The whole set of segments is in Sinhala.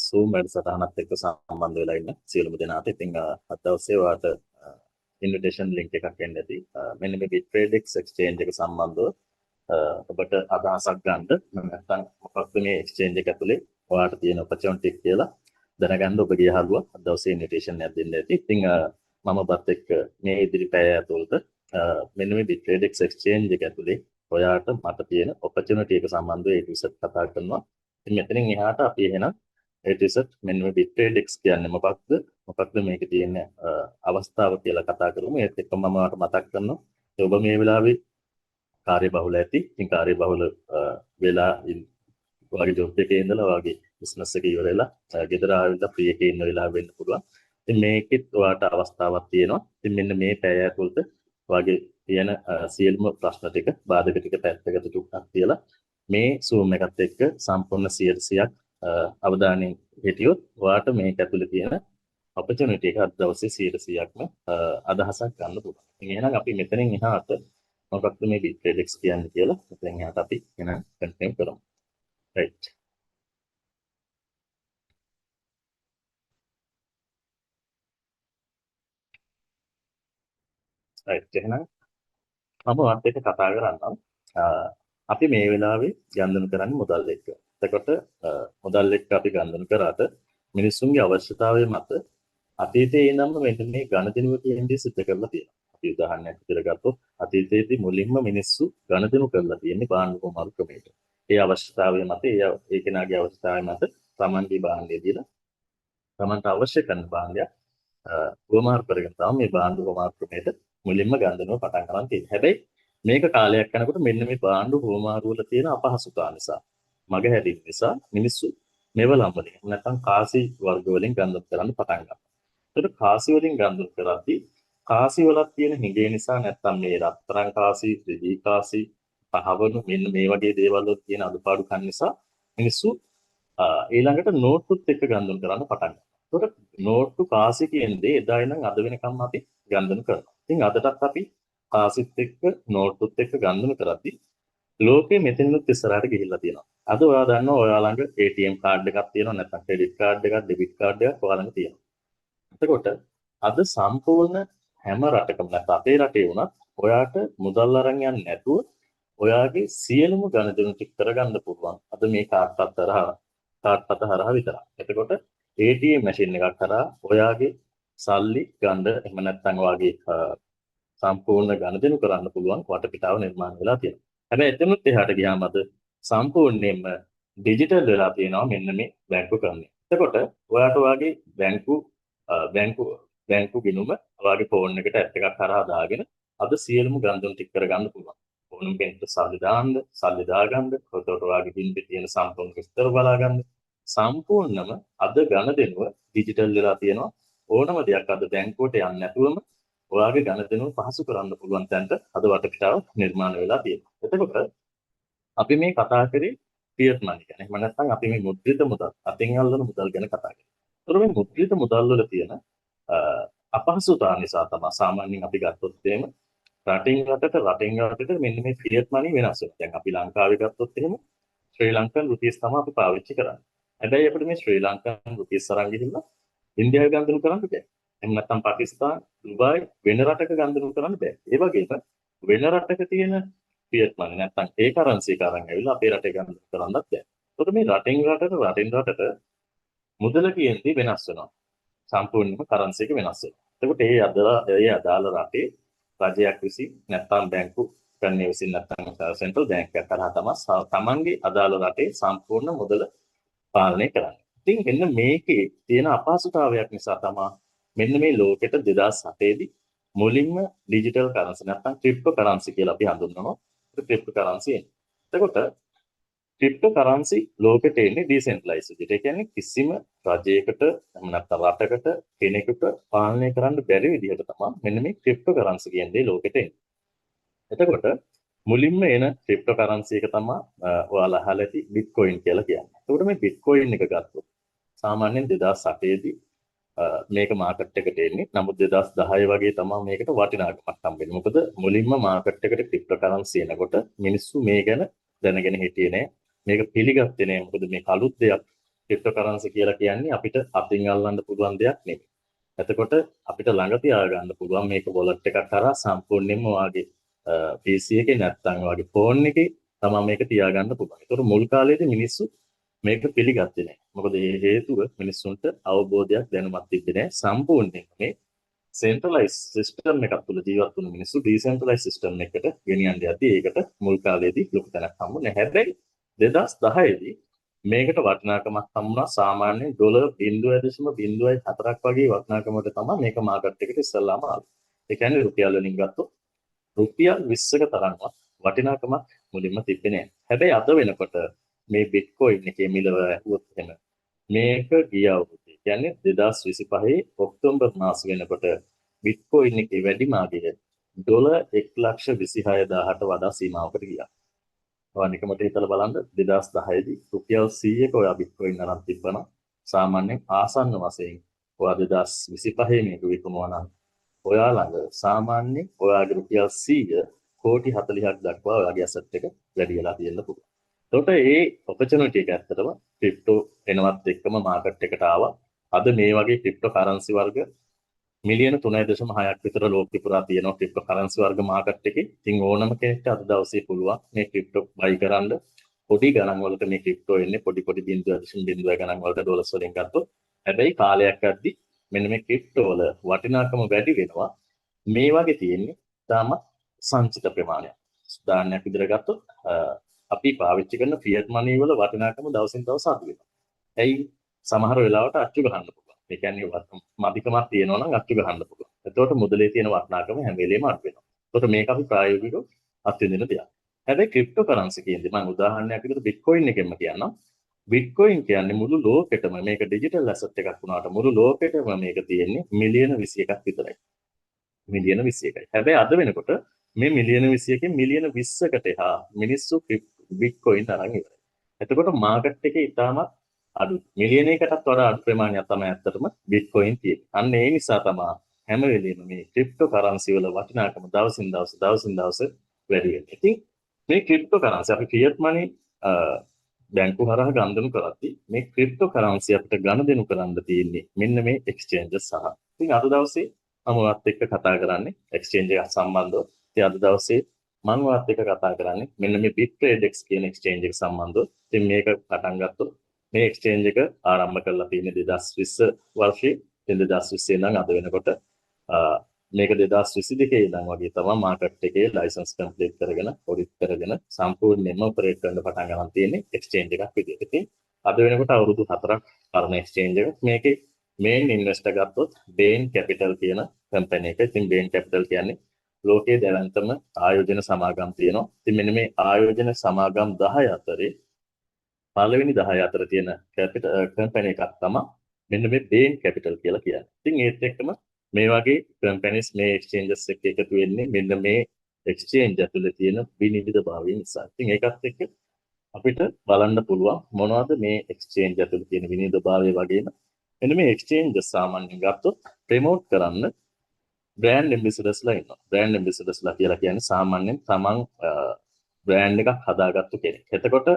Zoom වැඩසටහනත් එක්ක සම්බන්ධ වෙලා ඉන්න සියලුම දෙනාට ඉතින් අද දවසේ ඔයාලට ඉන්විටේෂන් ලින්ක් එකක් එන්න ඇති. මෙන්න මේ Bittradex exchange එක සම්බන්ධව ඔබට අදහසක් ගන්න නැත්නම් මොකක්ද මේ exchange එක ඇතුලේ ඔයාලට තියෙන opportunity කියලා දැනගන්න ඔබ ගිය හරුවා අද දවසේ ඉන්විටේෂන් එකක් දෙන්න ඇති. ඉතින් මම ඔබත් එක්ක මේ ඉදිරි පැය ඇතුළත මෙන්න මේ Bittradex exchange එක ඇතුලේ ඔයාලට මට තියෙන opportunity එක සම්බන්ධව ඒ විදිහට කතා කරනවා. ඉතින් මෙතනින් එහාට අපි එහෙනම් ඒ විදිහට මෙන්න මේ Bittradex කියන්නේ මොකක්ද මේකේ තියෙන අවස්ථාව කියලා කතා කරමු. ඒත් එක්කම මම ඔයාලට මතක් කරනවා ඔබ මේ වෙලාවේ කාර්යබහුල ඇති. ඉතින් කාර්යබහුල වෙලා ඔයාගේ ජොබ් එකේ ඉඳලා ඔයාගේ බිස්නස් එක ඉවර වෙලා ගෙදර ආවිල්ලා ෆ්‍රී එකේ ඉන්න වෙලාව වෙන්න පුළුවන්. ඉතින් මේකෙත් ඔයාලට අවස්ථාවක් තියෙනවා. ඉතින් මෙන්න මේ පැය ඇතුළත ඔයාගේ තියෙන සියලුම ප්‍රශ්න ටික බාධක ටික පැත්තකට චුට්ටක් තියලා මේ Zoom එකත් එක්ක සම්පූර්ණ 100%ක් අවධානයෙන් හිටියොත් ඔයාලට මේක ඇතුලේ තියෙන opportunity එක අද දවසේ 100%ක්ම අදහසක් ගන්න පුළුවන්. ඉතින් එහෙනම් අපි මෙතනින් එහාට මොකක්ද මේ Bittradex කියන්නේ කියලා මෙතනින් එහාට අපි එහෙනම් කන්ටිනියු කරමු. right. right. එහෙනම් මම ඔයත් එක්ක කතා කරන්නම්. අපි මේ වෙලාවේ ගණන් කරන්නේ මුදල් එක්ක. එතකොට මුදල් එක්ක අපි ගණන් කරාට මිනිස්සුන්ගේ අවශ්‍යතාවය මත අතීතයේ ඉඳන්ම මෙන්න මේ ගණදිනුව කියන්නේ සිද්ධ කරලා තියෙනවා. අපි උදාහරණයක් විදිහට ගත්තොත් අතීතයේදී මුලින්ම මිනිස්සු ගණදිනු කරලා තියෙන්නේ භාණ්ඩ කුමාරු ක්‍රමයට. ඒ අවශ්‍යතාවය මත ඒ කෙනාගේ අවශ්‍යතාවය මත තමන්ගේ භාණ්ඩය දීලා තමන්ට අවශ්‍ය කරන භාණ්ඩයක් වමාරු කරගෙන තමයි මේ භාණ්ඩ කුමාරු ක්‍රමයට මුලින්ම ගණදිනුව පටන් ගන්න තියෙන්නේ. හැබැයි මේක කාලයක් යනකොට මෙන්න මේ භාණ්ඩ කුමාරු වල තියෙන අපහසුතාව නිසා මගහැරීම නිසා මිනිස්සු මෙවලම් වලින් නැත්නම් කාසි වර්ග වලින් ගණන් කරන්න පටන් ගන්නවා. ඒකට කාසි වලින් ගණන් කරද්දී කාසි වලක් තියෙන හිඟේ නිසා නැත්නම් මේ රත්තරන් කාසි, රිදී කාසි, පහවණු මෙන්න මේ වගේ දේවල් වල තියෙන අඩුපාඩුකම් නිසා මිනිස්සු ඊළඟට නෝට්ටුත් එක්ක ගණන් කරන්න පටන් ගන්නවා. ඒකට නෝට්ටු කාසි කියන දේ එදා ඉඳන් අද වෙනකම් අපි ගණන් කරනවා. ඉතින් අදටත් අපි කාසිත් එක්ක නෝට්ටුත් එක්ක ගණන් කරද්දී ලෝකේ මෙතනත් ඉස්සරහට ගිහිල්ලා තියෙනවා. අද ඔයා දන්නවා ඔයා ළඟ ATM කාඩ් එකක් තියෙනවා නැත්නම් ක්‍රෙඩිට් කාඩ් එකක්, ඩෙබිට් කාඩ් එකක් ඔයා ළඟ තියෙනවා. එතකොට අද සම්පූර්ණ හැම රටකම නැත්නම් අපේ රටේ වුණත් ඔයාට මුදල් අරන් යන්නේ නැතුව ඔයාගේ සියලුම ගණදෙනු ටික කරගන්න පුළුවන්. අද මේ කාඩ් පත හරහා විතරයි. එතකොට ATM මැෂින් එකක් කරා ඔයාගේ සල්ලි ගන්න එහෙම නැත්නම් ඔයාගේ සම්පූර්ණ ගණදෙනු කරන්න පුළුවන් වටපිටාව නිර්මාණය වෙලා තියෙනවා. හැබැයි එතනත් එහාට ගියාම අද සම්පූර්ණයෙන්ම ඩිජිටල් වෙලා තියෙනවා මෙන්න මේ බැංකු ක්‍රමය. එතකොට ඔයාට ඔයාගේ බැංකු ගිණුම ඔයාගේ ෆෝන් එකට ඇප් එකක් කරා දාගෙන අද සියලුම ගණන් ටික කරගන්න පුළුවන්. ඕනම කෙනෙක්ට සල්ලි දාගන්න, එතකොට ඔයාගේ බින්දේ තියෙන සම්පූර්ණ විස්තර බලාගන්න. සම්පූර්ණම අද ගණදෙනුව ඩිජිටල් වෙලා තියෙනවා. ඕනම දෙයක් අද බැංකුවට යන්නේ නැතුවම ඔයාගේ ගණදෙනුව පහසු කරන්න පුළුවන් තැනට අද වටපිටාව නිර්මාණය වෙලා තියෙනවා. එතකොට අපි මේ කතා කරේ ෆියට් මනි ගැන. එහෙම නැත්නම් අපි මේ මුද්‍රිත මුදල්, අතින් අල්ලන මුදල් ගැන කතා කරේ. ඒතර මේ මුද්‍රිත මුදල් වල තියෙන අපහසුතාව නිසා තමයි සාමාන්‍යයෙන් අපි ගත්තොත් එහෙම රටින් රටට මෙන්න මේ ෆියට් මනි වෙනස් වෙනවා. දැන් අපි ලංකාවේ ගත්තොත් එහෙම ශ්‍රී ලංකන් රුපීස් තමයි අපි පාවිච්චි කරන්නේ. හැබැයි අපිට මේ ශ්‍රී ලංකන් රුපීස් අරන් ගිහිල්ලා ඉන්දියාවේ ගණන් කරන්න බෑ. එහෙම නැත්නම් පාකිස්තාන, දුබායි වෙන රටක ගණන් කරන්න බෑ. ඒ වගේම වෙන රටක තියෙන ෆියට් මනි නැත්නම් ඒ කරන්සි එක අරන් ඇවිල්ලා අපේ රටේ ගණන් කරන්නත් බෑ. ඒකට මේ රටින් රටට මුදල කියන්නේ වෙනස් වෙනවා. සම්පූර්ණයෙන්ම කරන්සි එක වෙනස් වෙනවා. එතකොට ඒ අදාළ රටේ රජයක් විසින් නැත්නම් බැංකු කන්නේ විසින් නැත්නම් සෙන්ට්‍රල් බැංක් එක කරා තමයි තමන්ගේ අදාළ රටේ සම්පූර්ණ මුදල පාලනය කරන්නේ. ඉතින් මෙන්න මේකේ තියෙන අපහසුතාවයක් නිසා තමයි මෙන්න මේ ලෝකෙට 2007 දී මුලින්ම ඩිජිටල් කරන්සි නැත්නම් ක්‍රිප්ටෝ කරන්සි කියලා අපි හඳුන්වනවා. ක්‍රිප්ටෝ කරන්සි එන්නේ. එතකොට ක්‍රිප්ටෝ කරන්සි ලෝකෙට එන්නේ ඩිසෙන්ට්‍රලයිස්ඩ්. ඒ කියන්නේ කිසිම රජයකට නැත්නම් රටකට කෙනෙකුට පාලනය කරන්න බැරි විදිහට තමයි මෙන්න මේ ක්‍රිප්ටෝ කරන්සි කියන්නේ ලෝකෙට එන්නේ. එතකොට මුලින්ම එන ක්‍රිප්ටෝ කරන්සි එක තමයි ඔයාලා අහලා ඇති බිට්කොයින් කියලා කියන්නේ. එතකොට මේ බිට්කොයින් එක ගත්තොත් සාමාන්‍යයෙන් 2008 දී මේක මාකට් එකට එන්නේ. නමුත් 2010 වගේ තමයි මේකට වටිනාකමක් හම්බෙන්නේ. මොකද මුලින්ම මාකට් එකට ක්‍රිප්ටෝ කරන්සි එනකොට මිනිස්සු මේ ගැන දැනගෙන හිටියේ නෑ. මේක පිළිගත්තේ නෑ. මොකද මේක අලුත් දෙයක්. ක්‍රිප්ටෝකරන්සි කියලා කියන්නේ අපිට අතින් අල්ලන්න පුළුවන් දෙයක් නෙමෙයි. එතකොට අපිට ළඟ තියාගන්න පුළුවන් මේක වොලට් එකක් කරා සම්පූර්ණයෙන්ම ඔයාගේ PC එකේ නැත්නම් ඔයාගේ ෆෝන් එකේ තමයි මේක තියාගන්න පුළුවන්. ඒතකොට මුල් කාලේදී මිනිස්සු මේක පිළිගත්තේ නැහැ. මොකද ඒ හේතුව මිනිස්සුන්ට අවබෝධයක් දැනුමක් තිබ්බේ නැහැ. සම්පූර්ණයෙන් මේ සෙන්ට්‍රලයිස් සිස්ටම් එකක් තුළ ජීවත් වුණු මිනිස්සු ඩිසෙන්ට්‍රලයිස් සිස්ටම් එකකට ගෙනියන්න යද්දී ඒකට මුල් කාලේදී ලොකු තැනක් හම්බුනේ. හැබැයි 2010 දී මේකට වටිනාකමක් හම්බුණා සාමාන්‍යයෙන් ඩොලර් 0.04ක් වගේ වටිනාකමකට තමයි මේක මාකට් එකට ඉස්සල්ලාම ආවේ. ඒ කියන්නේ රුපියල් වලින් ගත්තොත් රුපියල් 20ක තරම්වත් වටිනාකමක් මුලින්ම තිබ්බේ නැහැ. හැබැයි අද වෙනකොට මේ බිට්කොයින් එකේ මිල ඇහුවොත් එහෙම මේක ගිය අවුරුද්දේ කියන්නේ 2025 ඔක්තෝබර් මාස වෙනකොට බිට්කොයින් එකේ වැඩිම ආගය ඩොලර් 1,26,000ට වඩා සීමාවකට ගියා. ඔයා නිකමට හිතලා බලන්න 2010 දී රුපියල් 100ක ඔයා බිට්කොයින් අරන් තිබ්බනම් සාමාන්‍යයෙන් ආසන්න වශයෙන් ඔයා 2025 මේක විකුණුවා නම් ඔයා ළඟ සාමාන්‍යයෙන් ඔයාගේ රුපියල් 100 කෝටි 40ක් දක්වා ඔයාගේ ඇසට් එක වැඩි වෙලා තියෙන්න පුළුවන්. එතකොට මේ ඔපචුනිටි එක ඇත්තටම ක්‍රිප්ටෝ එනවත් එක්කම මාකට් එකට ආවා. අද මේ වගේ ක්‍රිප්ටෝ කරන්සි වර්ග මිලියන 3.6ක් විතර ලෝකෙ පුරා තියෙනවා ක්‍රිප්ටෝ කරන්සි වර්ග මාකට් එකේ. ඉතින් ඕනම කෙනෙක්ට අද දවසේ පුළුවන් මේ ක්‍රිප්ටෝ බයි කරන්න. පොඩි ගණන් වලට මේ ක්‍රිප්ටෝ එන්නේ පොඩි 0.0 ගණන් වලට ඩොලර්ස් වලින් ගත්තොත්. හැබැයි කාලයක් යද්දි මෙන්න මේ ක්‍රිප්ටෝ වල වටිනාකම වැඩි වෙනවා. මේ වගේ තියෙන්නේ තාම සංචිත ප්‍රමාණයක්. උදාහරණයක් විදිහට ගත්තොත් අපි පාවිච්චි කරන ෆියට් මනි වල වටිනාකම දවසින් දවස අඩු වෙනවා. ඇයි සමහර වෙලාවට අච්චු ගහන්න පුළුවන්. ඒ කියන්නේ මදිකමක් තියෙනවා නම් අච්චු ගහන්න පුළුවන්. එතකොට මුදලේ තියෙන වටිනාකම හැම වෙලේම අඩු වෙනවා. එතකොට මේක අපි ප්‍රායෝගිකව අත්විඳින දෙයක්. හැබැයි ක්‍රිප්ටෝ කරන්සි කියන්නේ මම උදාහරණයක් විදිහට බිට්කොයින් එකෙන්ම කියන්නම්. බිට්කොයින් කියන්නේ මුළු ලෝකෙටම මේක ඩිජිටල් ඇසට් එකක් වුණාට මුළු ලෝකෙටම මේක තියෙන්නේ මිලියන 21ක් විතරයි. මිලියන 21යි. හැබැයි අද වෙනකොට මේ මිලියන 21කින් මිලියන 20කට එහා මිනිස්සු බිට්කොයින් අරන් ඉවරයි. එතකොට මාකට් එකේ ඉතාමත් අඩු මිලියනයකටත් වඩා අඩු ප්‍රමාණයක් තමයි ඇත්තටම බිට්කොයින් තියෙන්නේ. අන්න ඒ නිසා තමයි හැම වෙලෙම මේ ක්‍රිප්ටෝ කරන්සි වල වටිනාකම දවසින් දවස වැඩි වෙන්නේ. ඉතින් මේ ක්‍රිප්ටෝ කරන්සි අපි ෆියට් මනි බැංකු හරහා ගනුදෙනු කරද්දී මේ ක්‍රිප්ටෝ කරන්සි අපිට ගනුදෙනු කරන්න තියෙන්නේ මෙන්න මේ එක්ස්චේන්ජස් සහ. ඉතින් අද දවසේ මම ඔයත් එක්ක කතා කරන්නේ එක්ස්චේන්ජ් එක සම්බන්ධව. ඉතින් අද දවසේ මම ඔයත් එක්ක කතා කරන්නේ මෙන්න මේ BitTradex කියන එක්ස්චේන්ජ් එක සම්බන්ධව. ඉතින් මේක පටන් ගත්තොත් මේ එක්ස්චේන්ජ් එක ආරම්භ කරලා තියෙන්නේ 2020 වර්ෂයේ. ඉතින් 2020 ඉඳන් අද වෙනකොට මේක 2022 ඉඳන් වගේ තමයි මාකට් එකේ ලයිසන්ස් කම්ප්ලීට් කරගෙන ඔඩිට් කරගෙන සම්පූර්ණයෙන්ම ඔපරේට් කරන්න පටන් ගන්න තියෙන්නේ එක්ස්චේන්ජ් එකක් විදිහට. ඉතින් අද වෙනකොට අවුරුදු 4ක් කරන එක්ස්චේන්ජ් එක. මේකේ මේන් ඉන්වෙස්ටර් ගත්තොත් Bain Capital කියන කම්පැනි එක. ඉතින් Bain Capital කියන්නේ ලෝකයේ දැවැන්තම ආයෝජන සමාගම් තියෙනවා. ඉතින් මෙන්න මේ ආයෝජන සමාගම් 10 අතරේ පළවෙනි 10 අතර තියෙන කම්පැනි එකක් තමයි මෙන්න මේ Bain Capital කියලා කියන්නේ. ඉතින් ඒත් එක්කම මේ වගේ කම්පැනිස් මේ එක්ස්චේන්ජස් එක්ක එකතු වෙන්නේ මෙන්න මේ එක්ස්චේන්ජ් ඇතුලේ තියෙන විනිවිදභාවය නිසා. ඉතින් ඒකත් එක්ක අපිට බලන්න පුළුවන් මොනවද මේ එක්ස්චේන්ජ් ඇතුලේ තියෙන විනිවිදභාවය වගේම මෙන්න මේ එක්ස්චේන්ජ් සාමාන්‍යයෙන් ගත්තොත් ප්‍රොමෝට් කරන්න බ්‍රෑන්ඩ් ඇම්බැසඩර්ස්ලා ඉන්නවා. බ්‍රෑන්ඩ් ඇම්බැසඩර්ස්ලා කියලා කියන්නේ සාමාන්‍යයෙන් තමන් බ්‍රෑන්ඩ් එකක් හදාගත්තු කෙනෙක්. එතකොට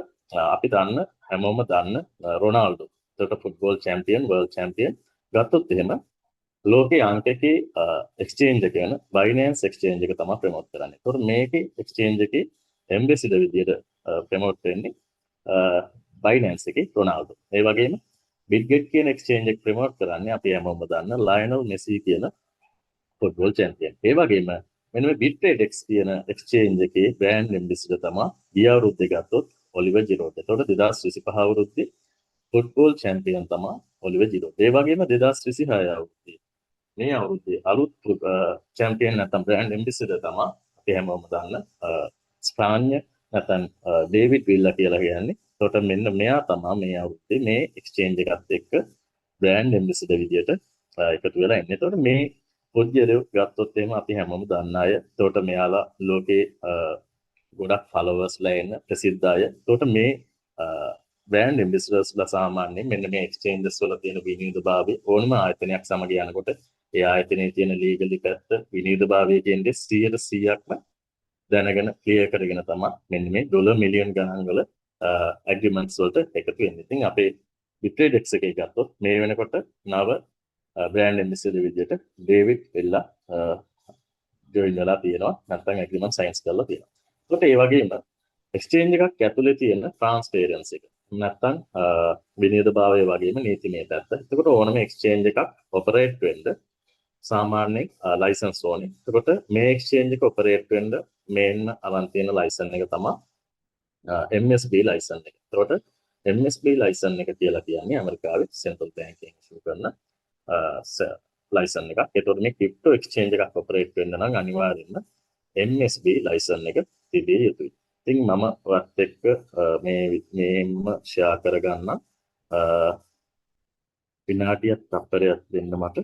අපි දන්න හැමෝම දන්න රොනාල්ඩෝ. එතකොට ෆුට්බෝල් චැම්පියන්, වර්ල්ඩ් චැම්පියන් ගත්තොත් එහෙම ලෝකයේ අංකකේ එක්ස්චේන්ජ් එක වෙන Binance එක්ස්චේන්ජ් එක තමයි ප්‍රොමෝට් කරන්නේ. එතකොට මේකේ එක්ස්චේන්ජ් එකේ ඇම්බැසඩර් විදියට ප්‍රොමෝට් වෙන්නේ Binance එකේ රොනාල්ඩෝ. ඒ වගේම බිල්ගේට් කියන එක්ස්චේන්ජ් එක ප්‍රොමෝට් කරන්නේ අපි හැමෝම දන්න ලයනල් මෙසි කියන ෆුට්බෝල් චැම්පියන්. ඒ වගේම මෙන්න මේ BitTradex කියන එක්ස්චේන්ජ් එකේ බ්‍රෑන්ඩ් ඇම්බැසඩර් තමයි ගිය අවුරුද්දේ ගත්තොත් ඔලිවර් ජිරෝඩ්. එතකොට 2025 අවුරුද්දේ ෆුට්බෝල් චැම්පියන් තමයි ඔලිවර් ජිරෝඩ්. ඒ වගේම 2026 අවුරුද්දේ මේ අවුරුද්දේ අලුත් චැම්පියන් නැත්නම් බ්‍රෑන්ඩ් ඇම්බැසඩර් තමයි අපි හැමෝම දන්න ස්පාඤ්ඤ නැත්නම් ඩේවිඩ් විල්ලා කියලා කියන්නේ. එතකොට මෙන්න මෙයා තමයි මේ අවුරුද්දේ මේ එක්ස්චේන්ජ් එකත් එක්ක බ්‍රෑන්ඩ් ඇම්බැසඩර් විදියට එකතු වෙලා ඉන්නේ. එතකොට මේ පොඩ්ඩියලු ගත්තොත් එහෙම අපි හැමෝම දන්න අය. එතකොට මෙයාලා ලෝකේ ගොඩක් ෆලෝවර්ස්ලා ඉන්න ප්‍රසිද්ධ අය. එතකොට මේ බ්‍රෑන්ඩ් ඇම්බැසඩර්ස්ලා සාමාන්‍යයෙන් මෙන්න මේ එක්ස්චේන්ජස් වල තියෙන විනිවිදභාවය ඕනම ආයතනයක් සමග යනකොට ඒ ආයතනයේ තියෙන ලීගලි පැත්ත විනිවිදභාවය කියන්නේ 100%ක්ම දැනගෙන ක්ලියර් කරගෙන තමයි මෙන්න මේ ඩොලර් මිලියන් ගණන් වල ඇග්‍රීමන්ට්ස් වලට එකතු වෙන්නේ. ඉතින් අපේ Bitredex එකේ ගත්තොත් මේ වෙනකොට නව බ්‍රෑන්ඩ් ඇම්බැසඩර් විදියට ඩේවිඩ් වෙල්ලා ජොයින් වෙලා තියෙනවා. නැත්නම් ඇග්‍රීමන්ට් සයින්ස් කරලා තියෙනවා. ඒකට ඒ වගේම එක්ස්චේන්ජ් එකක් ඇතුලේ තියෙන ට්‍රාන්ස්පරන්සි එක නැත්නම් විනිවිදභාවය වගේම නීතිමය පැත්ත. එතකොට ඕනම එක්ස්චේන්ජ් එකක් ඔපරේට් වෙන්න සාමාන්‍යයෙන් ලයිසන්ස් ඕනේ. එතකොට මේ එක්ස්චේන්ජ් එක ඔපරේට් වෙන්න මේන්න අරන් තියෙන ලයිසන් එක තමයි MSB ලයිසන් එක. එතකොට MSB ලයිසන් එක කියලා කියන්නේ ඇමරිකාවේ සෙන්ට්‍රල් බැංකින් ඉෂුව කරන ලයිසන් එකක්. ඒතකොට මේ ක්‍රිප්ටෝ එක්ස්චේන්ජ් එකක් ඔපරේට් වෙන්න නම් අනිවාර්යෙන්ම MSB ලයිසන් එක තිබිය යුතුයි. ඉතින් මම ඔයත් එක්ක මේම ෂෙයා කරගන්න විනාඩියක් තප්පරයක් දෙන්න මට.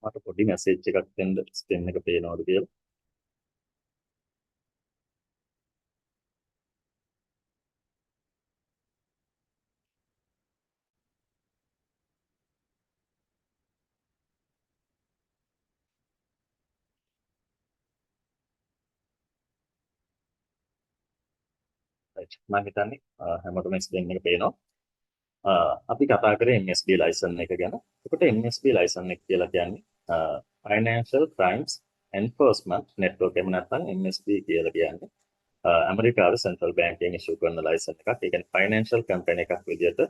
මට පොඩි මැසේජ් එකක් දෙන්න ස්ක්‍රීන් එක පේනවද කියලා. මම හිතන්නේ හැමෝටම ස්ක්‍රීන් එක පේනවා. අපි කතා කරේ MSB ලයිසන් එක ගැන. එතකොට MSB ලයිසන් එක කියලා කියන්නේ Financial Crimes Enforcement Network එක නැත්නම් MSB කියලා කියන්නේ ඇමරිකාවේ සෙන්ට්‍රල් බැංකින් ඉෂුව කරන ලයිසන් එකක්. ඒ කියන්නේ ෆයිනෑන්ෂල් කම්පැනි එකක් විදිහට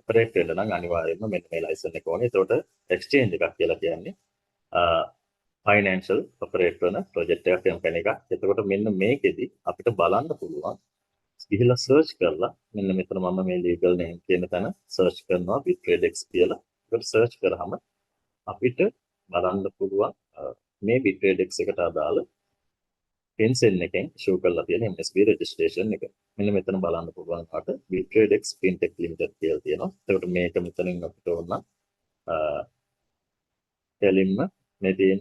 ඔපරේට් වෙන්න නම් අනිවාර්යයෙන්ම මෙන්න මේ ලයිසන් එක ඕනේ. ඒකට එක්ස්චේන්ජ් එකක් කියලා කියන්නේ ෆයිනෑන්ෂල් ඔපරේට් කරන ප්‍රොජෙක්ට් එකක් කම්පැනි එකක්. එතකොට මෙන්න මේකෙදි අපිට බලන්න පුළුවන් ගිහිලා සර්ච් කරලා මෙන්න මෙතන මම මේ ලීගල් නේම් කියන තැන සර්ච් කරනවා Bitredex කියලා. ඒකට සර්ච් කරාම අපිට බලන්න පුළුවන් මේ Bitredex එකට අදාළ FinCEN එකෙන් ෂෝ කරලා තියෙන MSB registration එක. මෙන්න මෙතන බලන්න පුළුවන් කාට Bitredex Fintech Limited කියලා තියෙනවා. ඒකට මේක මෙතනින් අපිට ඕන එලින්ම මේ තියෙන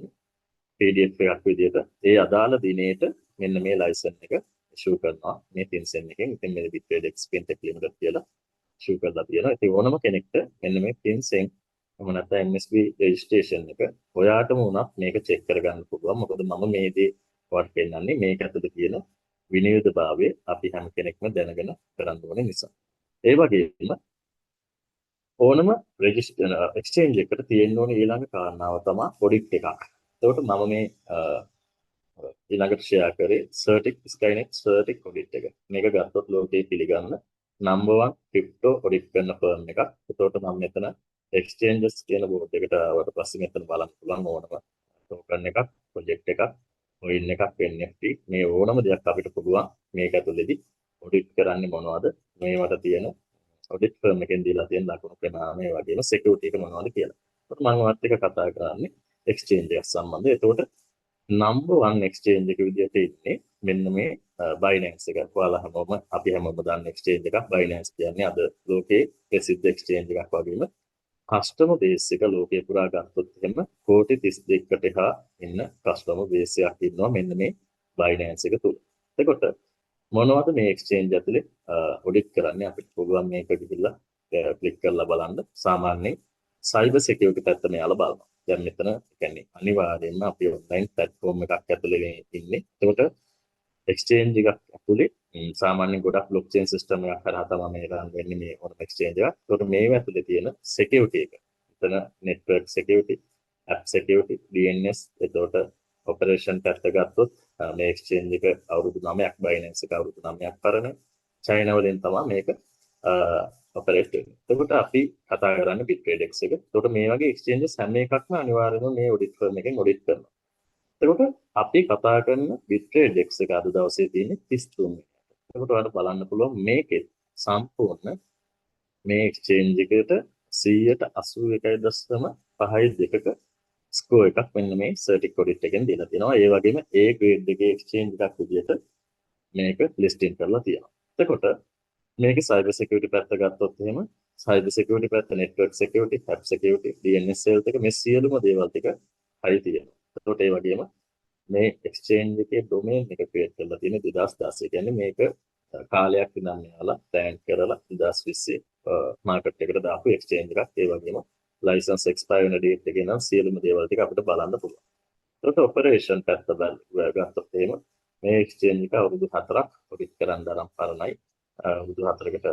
PDF එකක් විදිහට ඒ අදාළ දිනේට මෙන්න මේ ලයිසන් එක ෂෝ කරනවා මේ FinCEN එකෙන්. ඉතින් මේ Bitredex Fintech Limited කියලා ෂෝ කරලා තියෙනවා. ඉතින් ඕනම කෙනෙක්ට මෙන්න මේ FinCEN එහෙම නැත්නම් MSB registration එක ඔයාටම උනත් මේක චෙක් කරගන්න පුළුවන්. මොකද මම මේ දේ ඔයාලට පෙන්නන්නේ මේක ඇතුළේ තියෙන විනිවිදභාවය අපි හැම කෙනෙක්ම දැනගෙන කරන්න ඕනේ නිසා. ඒ වගේම ඕනම එක්ස්චේන්ජ් එකට තියෙන්න ඕනේ ඊළඟ කාරණාව තමයි ඔඩිට් එකක්. ඒකට මම මේ ඊළඟට ෂෙයා කරේ Certic Skynet Certic ඔඩිට් එක. මේක ගත්තොත් ලෝකයේ පිළිගන්න නම්බර් 1 ක්‍රිප්ටෝ ඔඩිට් කරන ෆර්ම් එකක්. ඒකට මම මෙතන එක්ස්චේන්ජස් කියන බෝඩ් එකට ආවට පස්සේ මෙතන බලන්න පුළුවන් ඕනම ටෝකන් එකක්, ප්‍රොජෙක්ට් එකක්, ඔයිල් එකක්, NFT මේ ඕනම දෙයක් අපිට පුළුවන් මේක ඇතුළේදී ඔඩිට් කරන්නේ මොනවද? මේවට තියෙන ඔඩිට් ෆර්ම් එකෙන් දීලා තියෙන ලකුණු ප්‍රමාණය වගේම සිකියුරිටි එක මොනවද කියලා. ඒකට මම ඔයත් එක්ක කතා කරන්නේ එක්ස්චේන්ජ් එකක් සම්බන්ධව. ඒකට නම්බර් 1 එක්ස්චේන්ජ් එක විදිහට ඉන්නේ මෙන්න මේ Binance එක. ඔයාලා හැමෝම අපි හැමෝම දන්න එක්ස්චේන්ජ් එකක්. Binance කියන්නේ අද ලෝකේ ප්‍රසිද්ධ එක්ස්චේන්ජ් එකක් වගේම කස්ටමර් බේස් එක ලෝකේ පුරා ගත්තොත් එහෙම කෝටි 32කට එහා ඉන්න කස්ටමර් බේස් එකක් ඉන්නවා මෙන්න මේ Binance එක තුල. එතකොට මොනවද මේ එක්ස්චේන්ජ් ඇතුලේ ඔඩිට් කරන්නේ? අපිට පුළුවන් මේක ගිහිල්ලා ක්ලික් කරලා බලන්න. සාමාන්‍යයෙන් සයිබර් සිකියුරිටි පැත්ත මෙයාලා බලනවා. දැන් මෙතන කියන්නේ අනිවාර්යයෙන්ම අපි ඔන්ලයින් ප්ලැට්ෆෝම් එකක් ඇතුලේ ඉන්නේ. එතකොට එක්ස්චේන්ජ් එකක් ඇතුලේ සාමාන්‍යයෙන් ගොඩක් බ්ලොක්චේන් සිස්ටම් එකක් කරා තමයි මේ රන් වෙන්නේ මේ ඕනම එක්ස්චේන්ජ් එකක්. ඒකට මේව ඇතුලේ තියෙන සිකියුරිටි එක. එතන network security, app security, DNS, එතකොට ඔපරේෂන් පැත්ත ගත්තොත් මේ එක්ස්චේන්ජ් එක අවුරුදු 9ක් Binance එක අවුරුදු 9ක් පරණ චයිනා වලින් තමයි මේක ඔපරේට් වෙන්නේ. එතකොට අපි කතා කරන්නේ Bitredex එක. එතකොට මේ වගේ එක්ස්චේන්ජස් හැම එකක්ම අනිවාර්යයෙන්ම මේ ඔඩිට් ෆර්ම් එකෙන් ඔඩිට් කරනවා. එතකොට අපි කතා කරන Bitredex එක අද දවසේ තියෙන්නේ 33 වෙනිදා. එතකොට ඔයාලට බලන්න පුළුවන් මේකේ සම්පූර්ණ මේ එක්ස්චේන්ජ් එකට 181.52ක ස්කෝර් එකක් මෙන්න මේ Certic Audit එකෙන් දීලා තියෙනවා. ඒ වගේම A grade එකේ එක්ස්චේන්ජ් එකක් විදිහට මේක ලිස්ටින් කරලා තියෙනවා. එතකොට මේකේ cyber security පැත්ත ගත්තොත් එහෙම cyber security පැත්ත, network security, app security, DNS health එක මේ සියලුම දේවල් ටික හරි තියෙනවා. එතකොට ඒ වගේම මේ එක්ස්චේන්ජ් එකේ ඩොමේන් එක ක්‍රියේට් කරලා තියෙන 2016. කියන්නේ මේක කාලයක් ඉඳන් යාලා ප්ලෑන් කරලා 2020 මාකට් එකට දාපු එක්ස්චේන්ජ් එකක්. ඒ වගේම ලයිසන්ස් එක්ස්පයර් වෙන ඩේට් එකේ නම් සියලුම දේවල් ටික අපිට බලන්න පුළුවන්. ඒකට ඔපරේෂන් පැත්ත ගත්තොත් එහෙම මේ එක්ස්චේන්ජ් එක අවුරුදු 4ක් ඔඩිට් කරන්න තරම් පරණයි. අවුරුදු 4කට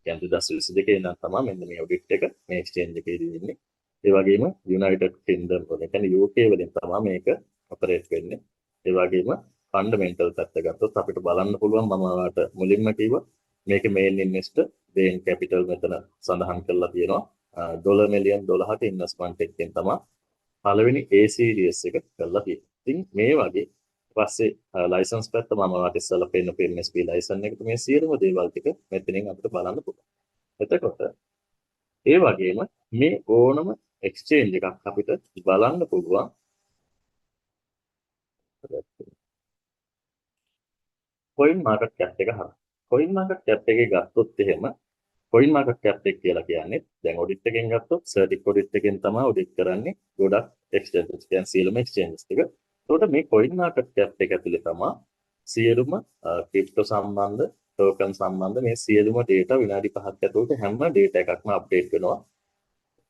කියන්නේ 2022 ඉඳන් තමයි මෙන්න මේ ඔඩිට් එක මේ එක්ස්චේන්ජ් එකේදී වෙන්නේ. ඒ වගේම යුනයිටඩ් කින්ග්ඩම් වලින් කියන්නේ UK වලින් තමයි මේක ඔපරේට් වෙන්නේ. ඒ වගේම ෆන්ඩමෙන්ටල් පැත්ත ගත්තොත් අපිට බලන්න පුළුවන් මම ඔයාලට මුලින්ම කිව්වා මේකේ මේන් ඉන්වෙස්ටර් බේන් කැපිටල් මෙතන සඳහන් කරලා තියෙනවා. ඩොලර් මිලියන් 12ක ඉන්වෙස්ට්මන්ට් එකකින් තමයි පළවෙනි ACDS එක කරලා තියෙන්නේ. ඉතින් මේ වගේ ඊපස්සේ ලයිසන්ස් පැත්ත මම ඔයාලට ඉස්සෙල්ලා පෙන්න MSP ලයිසන් එකට මේ සියලුම දේවල් ටික මෙතනින් අපිට බලන්න පුළුවන්. එතකොට ඒ වගේම මේ ඕනම එක්ස්චේන්ජ් එකක් අපිට බලන්න පුළුවන් කොයින් මාකට් කැප් එක හරහා. කොයින් මාකට් කැප් එකේ ගත්තොත් එහෙම කොයින් මාකට් කැප් එක කියලා කියන්නේ දැන් ඔඩිට් එකෙන් ගත්තොත් සර්ටික් ඔඩිට් එකෙන් තමයි ඔඩිට් කරන්නේ ගොඩක් එක්ස්චේන්ජස් කියන්නේ සියලුම එක්ස්චේන්ජස් ටික. ඒකට මේ කොයින් මාකට් කැප් එක ඇතුලේ තමයි සියලුම ක්‍රිප්ටෝ සම්බන්ධ ටෝකන් සම්බන්ධ මේ සියලුම data විනාඩි 5ක් ඇතුළත හැම data එකක්ම අප්ඩේට් වෙනවා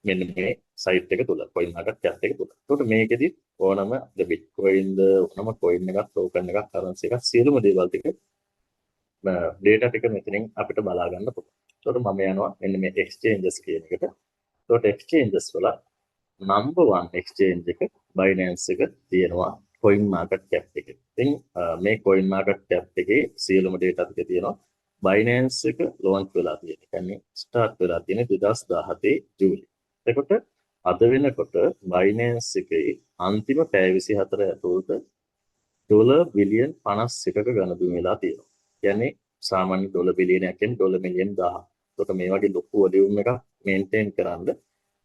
මෙන්න මේ සයිට් එක තුල කොයින් මාකට් කැප් එක තුල. ඒකට මේකෙදි ඕනම බිට්කොයින් ද ඕනම කොයින් එකක් ටෝකන් එකක් කරන්සි එකක් සියලුම දේවල් ටික data ටික මෙතනින් අපිට බලා ගන්න පුළුවන්. ඒකට මම යනවා මෙන්න මේ exchanges කියන එකට. ඒකට exchanges වල number 1 exchange එක Binance එක තියෙනවා coin market cap එකේ. ඉතින් මේ coin market cap එකේ සියලුම data ටික තියෙනවා. Binance එක launch වෙලා තියෙන. ඒ කියන්නේ start වෙලා තියෙන 2017 ජූලි. එතකොට අද වෙනකොට Binance එකේ අන්තිම පැය 24 ඇතුළත ඩොලර් බිලියන් 51ක ගණදුම් වෙලා තියෙනවා. කියන්නේ සාමාන්‍ය ඩොලර් බිලියනයක් කියන්නේ ඩොලර් මිලියන් 1000. ඒකට මේ වගේ ලොකු වොලියුම් එකක් මේන්ටේන් කරන්න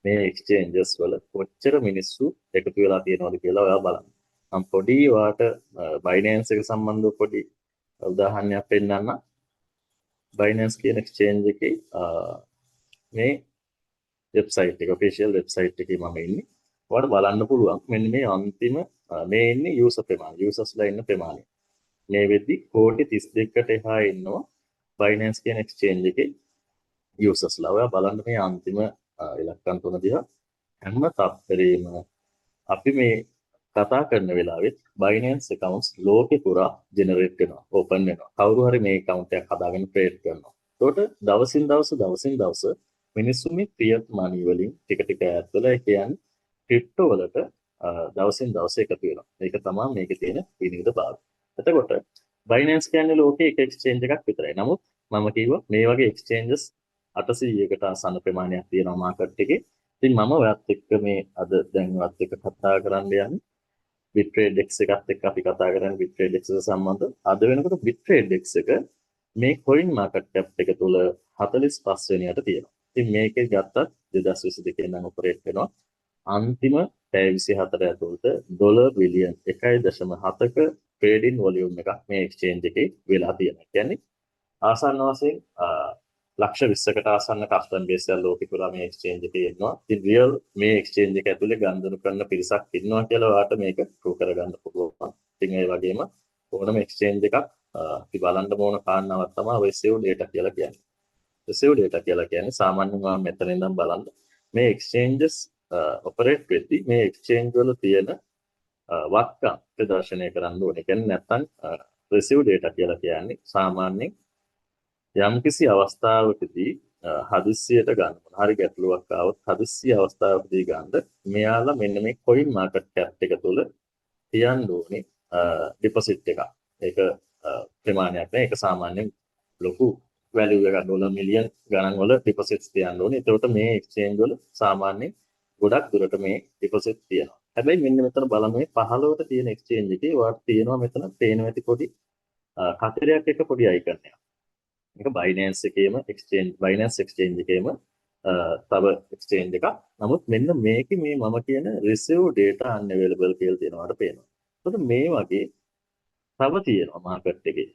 මේ එක්ස්චේන්ජස් වල කොච්චර මිනිස්සු එකතු වෙලා තියෙනවද කියලා ඔයා බලන්න. මම පොඩි ඔයාට Binance එක සම්බන්ධව පොඩි උදාහරණයක් පෙන්නන්න. Binance කියන එක්ස්චේන්ජ් එකේ මේ වෙබ්සයිට් එක ඔෆිෂියල් වෙබ්සයිට් එකේ මම ඉන්නේ. ඔයාලට බලන්න පුළුවන් මෙන්න මේ අන්තිම මේ ඉන්නේ යූසර් ප්‍රමාණය. යූසර්ස්ලා ඉන්න ප්‍රමාණය. මේ වෙද්දි කෝටි 32කට එහා ඉන්නවා Binance කියන එක්ස්චේන්ජ් එකේ යූසර්ස්ලා. ඔයා බලන්න මේ අන්තිම ඉලක්කම් තුන දිහා හැම තත්පරේම අපි මේ කතා කරන වෙලාවෙත් Binance accounts ලෝකේ පුරා ජෙනරේට් වෙනවා, ඕපන් වෙනවා. කවුරු හරි මේ account එකක් හදාගෙන ට්‍රේඩ් කරනවා. ඒකට දවසින් දවස මිනිස්සු මේ fiat money වලින් ටික ටික ඈත් වෙලා ඒ කියන්නේ ක්‍රිප්ටෝ වලට දවසින් දවස එකතු වෙනවා. මේක තමයි මේකේ තියෙන විනිවිද භාගය. එතකොට Binance කියන්නේ ලෝකේ එක එක්ස්චේන්ජ් එකක් විතරයි. නමුත් මම කිව්වා මේ වගේ එක්ස්චේන්ජස් 800කට ආසන්න ප්‍රමාණයක් තියෙනවා මාකට් එකේ. ඉතින් මම ඔයත් එක්ක මේ අද දැන් ඔයත් එක්ක කතා කරන්න යන්නේ Bitrade X එකත් එක්ක අපි කතා කරන්නේ Bitrade X සම්බන්ධව. අද වෙනකොට Bitrade X එක මේ coin market cap එක තුල 45 වෙනියට තියෙනවා. ඉතින් මේකේ ගත්තත් 2022 ඉඳන් ඔපරේට් වෙනවා. අන්තිම පැය 24 ඇතුළත ඩොලර් බිලියන් 1.7ක ට්‍රේඩින් වොලියුම් එකක් මේ එක්ස්චේන්ජ් එකේ වෙලා තියෙනවා. කියන්නේ ආසන්න වශයෙන් ලක්ෂ 20කට ආසන්න කස්ටමර් බේස් එක ලෝකෙ පුරා මේ එක්ස්චේන්ජ් එකේ ඉන්නවා. ඉතින් රියල් මේ එක්ස්චේන්ජ් එක ඇතුලේ ගනුදෙනු කරන පිරිසක් ඉන්නවා කියලා ඔයාලට මේක ප්‍රූව් කරගන්න පුළුවන්. ඉතින් ඒ වගේම ඕනම එක්ස්චේන්ජ් එකක් අපි බලන්න ඕන කාරණාවක් තමයි RSIO data කියලා කියන්නේ. RSIO data කියලා කියන්නේ සාමාන්‍යයෙන් මම මෙතන ඉඳන් බලන්න මේ එක්ස්චේන්ජස් ඔපරේට් වෙද්දී මේ එක්ස්චේන්ජ් වල තියෙන වත්කම් ප්‍රදර්ශනය කරන්න ඕනේ. කියන්නේ නැත්නම් RSIO data කියලා කියන්නේ සාමාන්‍යයෙන් යම්කිසි අවස්ථාවකදී හදිස්සියට ගන්න මොන හරි ගැටලුවක් ආවොත් හදිස්සි අවස්ථාවකදී ගන්න මෙයාලා මෙන්න මේ coin market cap එක තුල තියන්න ඕනේ ඩිපොසිට් එකක්. ඒක ප්‍රමාණයක් නෑ. ඒක සාමාන්‍යයෙන් ලොකු වැලියු එකක් ඩොලර් මිලියන් ගණන් වල ඩිපොසිට්ස් තියන්න ඕනේ. ඒකට මේ එක්ස්චේන්ජ් වල සාමාන්‍යයෙන් ගොඩක් දුරට මේ ඩිපොසිට් තියෙනවා. හැබැයි මෙන්න මෙතන බලමු මේ 15ට තියෙන එක්ස්චේන්ජ් එකේ වාට තියෙනවා මෙතන පේනවා ඇති පොඩි කතරයක් එක පොඩි අයිකන් එකක්. මේක Binance එකේම exchange Binance exchange එකේම තව exchange එකක්. නමුත් මෙන්න මේකේ මේ මම කියන receive data unavailable කියලා තියෙනවාට පේනවා. එතකොට මේ වගේ තව තියෙනවා market එකේ.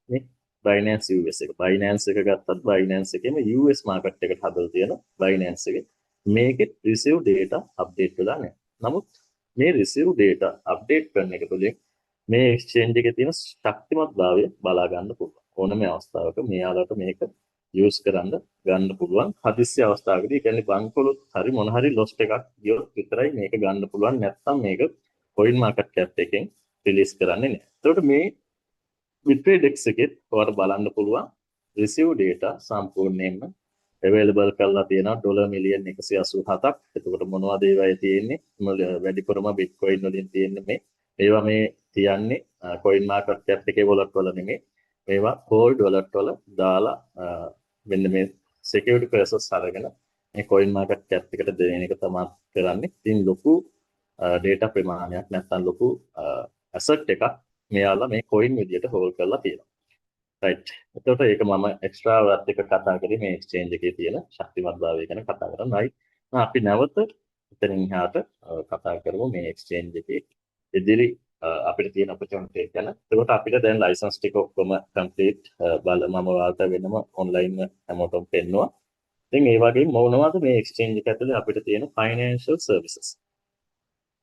මේ Binance US එක. Binance එක ගත්තත් Binance එකේම US market එකට හදලා තියෙන Binance එකේ මේකේ receive data update වෙලා නැහැ. නමුත් මේ receive data update කරන එක තුළින් මේ එක්ස්චේන්ජ් එකේ තියෙන ශක්තිමත්භාවය බලා ගන්න පුළුවන්. ඕනම අවස්ථාවක මෙයාලට මේක යූස් කරන්න ගන්න පුළුවන්. හදිස්සි අවස්ථාවකදී කියන්නේ බංකොලොත් හරි මොන හරි ලොස්ට් එකක් ගියොත් විතරයි මේක ගන්න පුළුවන්. නැත්නම් මේක කොයින් මාකට් කැප් එකෙන් රිලීස් කරන්නේ නැහැ. එතකොට මේ Bitfinex එකෙත් ඔයාලට බලන්න පුළුවන් receive data සම්පූර්ණයෙන්ම available කරලා තියෙනවා ඩොලර් මිලියන් 187ක්. එතකොට මොනවද ඒවායේ තියෙන්නේ? වැඩිපුරම Bitcoin වලින් තියෙන්නේ මේවා මේ තියන්නේ coin market cap එකේ wallet වල නෙමෙයි. මේවා gold wallet වල දාලා මෙන්න මේ security purposes අරගෙන මේ coin market cap එකට දෙන එක තමයි කරන්නේ. ඉතින් ලොකු data ප්‍රමාණයක් නැත්නම් ලොකු asset එකක් මෙයාලා මේ coin විදියට hold කරලා තියෙනවා. right. එතකොට ඒක මම එක්ස්ට්‍රා වත් එක කතා කරේ මේ එක්ස්චේන්ජ් එකේ තියෙන ශක්තිමත්භාවය ගැන කතා කරා. right. අපි නැවත එතනින් එහාට කතා කරමු මේ එක්ස්චේන්ජ් එකේ ඉදිරි අපිට තියෙන opportunity එක ගැන. එතකොට අපිට දැන් license ටික ඔක්කොම complete මම ඔයාලට වෙනම online හැමෝටම පෙන්නුවා. ඉතින් ඒ වගේම මොනවද මේ එක්ස්චේන්ජ් එක ඇතුලේ අපිට තියෙන financial services.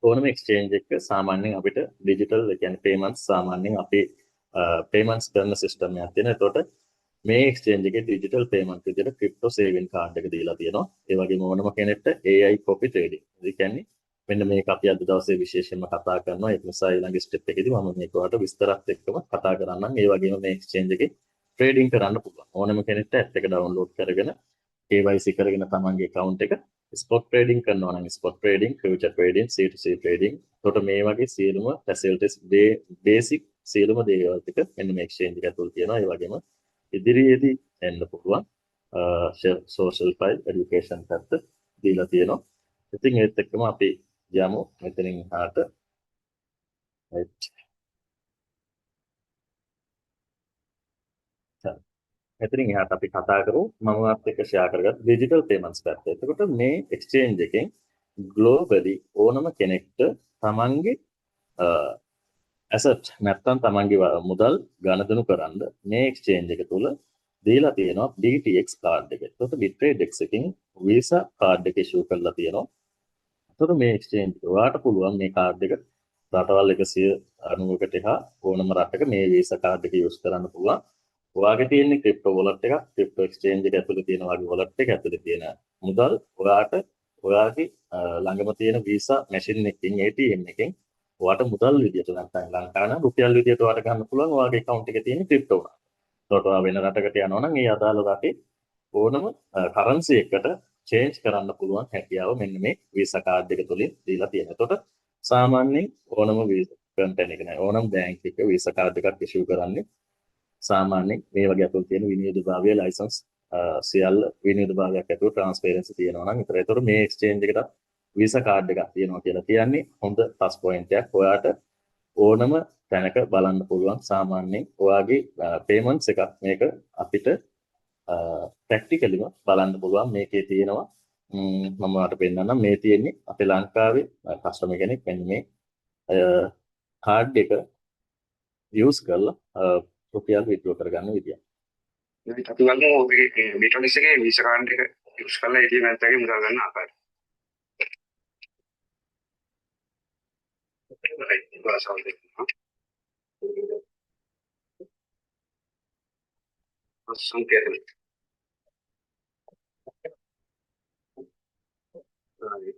ඕනම එක්ස්චේන්ජ් එක සාමාන්‍යයෙන් අපිට digital ඒ කියන්නේ payments සාමාන්‍යයෙන් අපි payments කරන system එකක් තියෙනවා. එතකොට මේ එක්ස්චේන්ජ් එකේ digital payment විදිහට crypto saving card එක දීලා තියෙනවා. ඒ වගේම ඕනම කෙනෙක්ට AI copy trading. ඒ කියන්නේ මෙන්න මේක අපි අද දවසේ විශේෂයෙන්ම කතා කරනවා. ඒක නිසා ඊළඟ ස්ටෙප් එකේදී මම මේක ඔයාලට විස්තරත් එක්කම කතා කරන්නම්. ඒ වගේම මේ එක්ස්චේන්ජ් එකේ ට්‍රේඩින් කරන්න පුළුවන්. ඕනම කෙනෙක්ට ඇප් එක ඩවුන්ලෝඩ් කරගෙන KYC කරගෙන තමන්ගේ account එක spot trading කරනවා නම් spot trading, future trading, C2C trading. එතකොට මේ වගේ සියලුම facilities basic සියලුම දේවල් ටික මෙන්න මේ exchange එක ඇතුළේ තියෙනවා. ඒ වගේම ඉදිරියේදී එන්න පුළුවන් social file education පැත්ත දීලා තියෙනවා. ඉතින් ඒත් එක්කම අපි යමු මෙතනින් එහාට. right. මෙතනින් එහාට අපි කතා කරමු මම වත් එක්ක ෂෙයා කරගත් digital payments පැත්ත. එතකොට මේ exchange එකෙන් globally ඕනම කෙනෙක්ට තමන්ගේ asset නැත්නම් තමන්ගේ මුදල් ගණදෙනු කරන්න මේ exchange එක තුල දීලා තියෙනවා DTX card එක. එතකොට Bitfinex එකකින් Visa card එක issue කරලා තියෙනවා. එතකොට මේ exchange එක ඔයාලට පුළුවන් මේ card එක රටවල් 190කට එහා ඕනම රටක මේ Visa card එක use කරන්න පුළුවන්. ඔයාගේ තියෙන ක්‍රිප්ටෝ වොලට් එකක් ක්‍රිප්ටෝ එක්ස්චේන්ජ් එක ඇතුලේ තියෙන වගේ වොලට් එක ඇතුලේ තියෙන මුදල් ඔයාට ඔයාගේ ළඟම තියෙන වීසා මැෂින් එකකින් ATM එකෙන් ඔයාට මුදල් විදියට නැත්නම් ලංකාවේ නම් රුපියල් විදියට ඔයාට ගන්න පුළුවන් ඔයාගේ account එකේ තියෙන ක්‍රිප්ටෝ වල. ඒකට ඔයා වෙන රටකට යනවා නම් ඒ අදාළ රටේ ඕනම කරන්සි එකකට චේන්ජ් කරන්න පුළුවන් හැකියාව මෙන්න මේ වීසා කාඩ් එක තුලින් දීලා තියෙනවා. එතකොට සාමාන්‍යයෙන් ඕනම වීසා කම්පැනි එක නෑ ඕනම බැංක් එක වීසා කාඩ් එකක් ඉෂුව කරන්නේ සාමාන්‍යයෙන් මේ වගේ අතුල් තියෙන විනියෝගභාවය ලයිසන්ස් සියල්ල විනියෝගභාවයක් ඇතුළු ට්‍රාන්ස්පරන්සි තියෙනවා නම් විතරයි. ඒතකොට මේ එක්ස්චේන්ජ් එකට වීසා කාඩ් එකක් තියෙනවා කියලා කියන්නේ හොඳ ප්ලස් පොයින්ට් එකක්. ඔයාට ඕනම තැනක බලන්න පුළුවන් සාමාන්‍යයෙන් ඔයාගේ පේමන්ට්ස් එකක් මේක අපිට ප්‍රැක්ටිකලිම බලන්න පුළුවන් මේකේ තියෙනවා. මම ඔයාලට පෙන්නන්නම් මේ තියෙන්නේ අපේ ලංකාවේ කස්ටමර් කෙනෙක් මෙන්න මේ කාඩ් එක යූස් කරලා රුපියල් විත්ඩ්‍රෝ කරගන්න විදිය. අපි ගමු ඔබේ Bitfinex එකේ වීසා කාඩ් එක යූස් කරලා ATM එකේ මුදල් ගන්න ආකාරය. සංකේතන. හරි.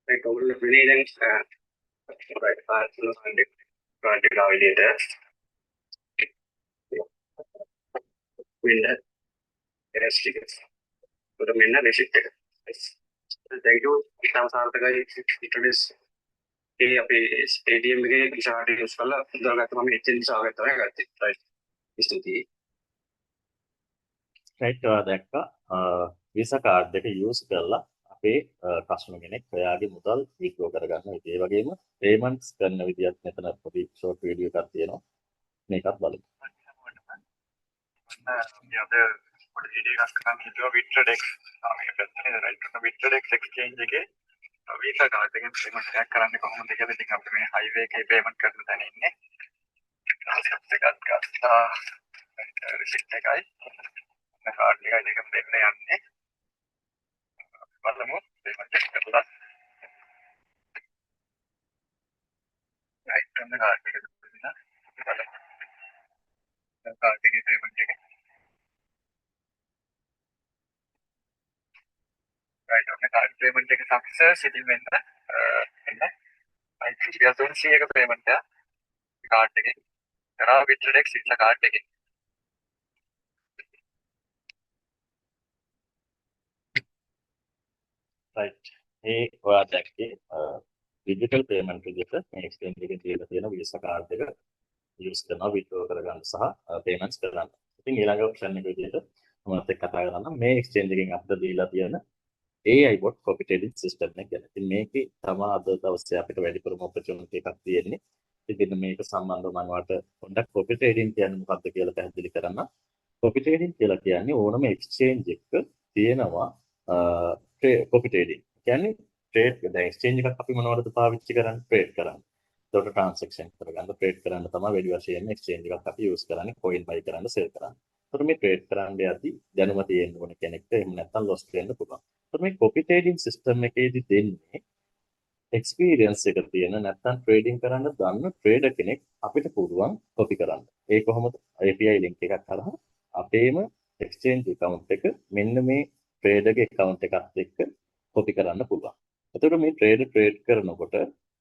Right, over Renaissance, right, project validator, winner, yes, tickets. So the winner receipt ticket. Thank you. इतना साल तक Bitfinex के अपने ATM के विसा कार्ड यूज करला उधर का तो हमें exchange आ गया तो है करते राइट स्थिति රයිට් ඔයා දැක්කා වීසා කාඩ් එක යූස් කරලා අපේ කස්ටමර් කෙනෙක් ඔයාගේ මුදල් විත්ඩ්‍රෝ කරගන්න විදිය. ඒ වගේම පේමන්ට්ස් කරන විදියත් මෙතන පොඩි ෂෝට් වීඩියෝ එකක් තියෙනවා. මේකත් බලමු. the other video is Witredex. Witredex exchange එකේ visa card එකෙන් payment එකක් කරන්න කොහොමද කියලා ඉතින් අපි මේ highway එකේ payment කරන තැන ඉන්නේ. එකක් ගත්තා. receipt එකයි. card එකයි දෙකම දෙන්න යන්නේ. බලමු payment එක කරලා. right on the card එක දෙන්න. බලමු. card එකේ payment එක. right on the card payment එක success ඉතින් වෙන්න එන්න I think you don't see එක payment එක card එකේ කරා Witredex visa card එකේ රයිට් ඒ ඔයා දැක්කේ ඩිජිටල් පේමන්ට් විදිහට මේ එක්ස්චේන්ජ් එකේ තියලා තියෙන වීසා කාඩ් එක යූස් කරනවා විත්ඩ්‍රෝ කරගන්න සහ පේමන්ට්ස් කරන්න. ඉතින් ඊළඟ ඔප්ෂන් එක විදිහට මමත් එක්ක කතා කරනවා මේ එක්ස්චේන්ජ් එකෙන් අපිට දීලා තියෙන AI bot copy trading system එක ගැන. ඉතින් මේකේ තමයි අද දවසේ අපිට වැඩිපුරම opportunity එකක් තියෙන්නේ. ඉතින් මේක සම්බන්ධව මම ඔයාලට පොඩ්ඩක් copy trading කියන්නේ මොකක්ද කියලා පැහැදිලි කරන්න. copy trading කියලා කියන්නේ ඕනම exchange එකක තියෙනවා copy trading. කියන්නේ trade දැන් exchange එකක් අපි මොනවටද පාවිච්චි කරන්නේ trade කරන්න. ඒකට transaction කරගන්න trade කරන්න තමයි වැඩි වශයෙන් exchange එකක් අපි use කරන්නේ coin buy කරන්න sell කරන්න. ඒකට මේ trade කරන්න යද්දි දැනුම තියෙන්න ඕන කෙනෙක්ට එහෙම නැත්නම් loss වෙන්න පුළුවන්. ඒකට මේ copy trading system එකේදී දෙන්නේ experience එක තියෙන නැත්නම් trading කරන්න දන්න trader කෙනෙක් අපිට පුළුවන් copy කරන්න. ඒ කොහොමද? API link එකක් කරලා අපේම exchange account එක මෙන්න මේ trader ගේ account එකත් එක්ක copy කරන්න පුළුවන්. එතකොට මේ trader trade කරනකොට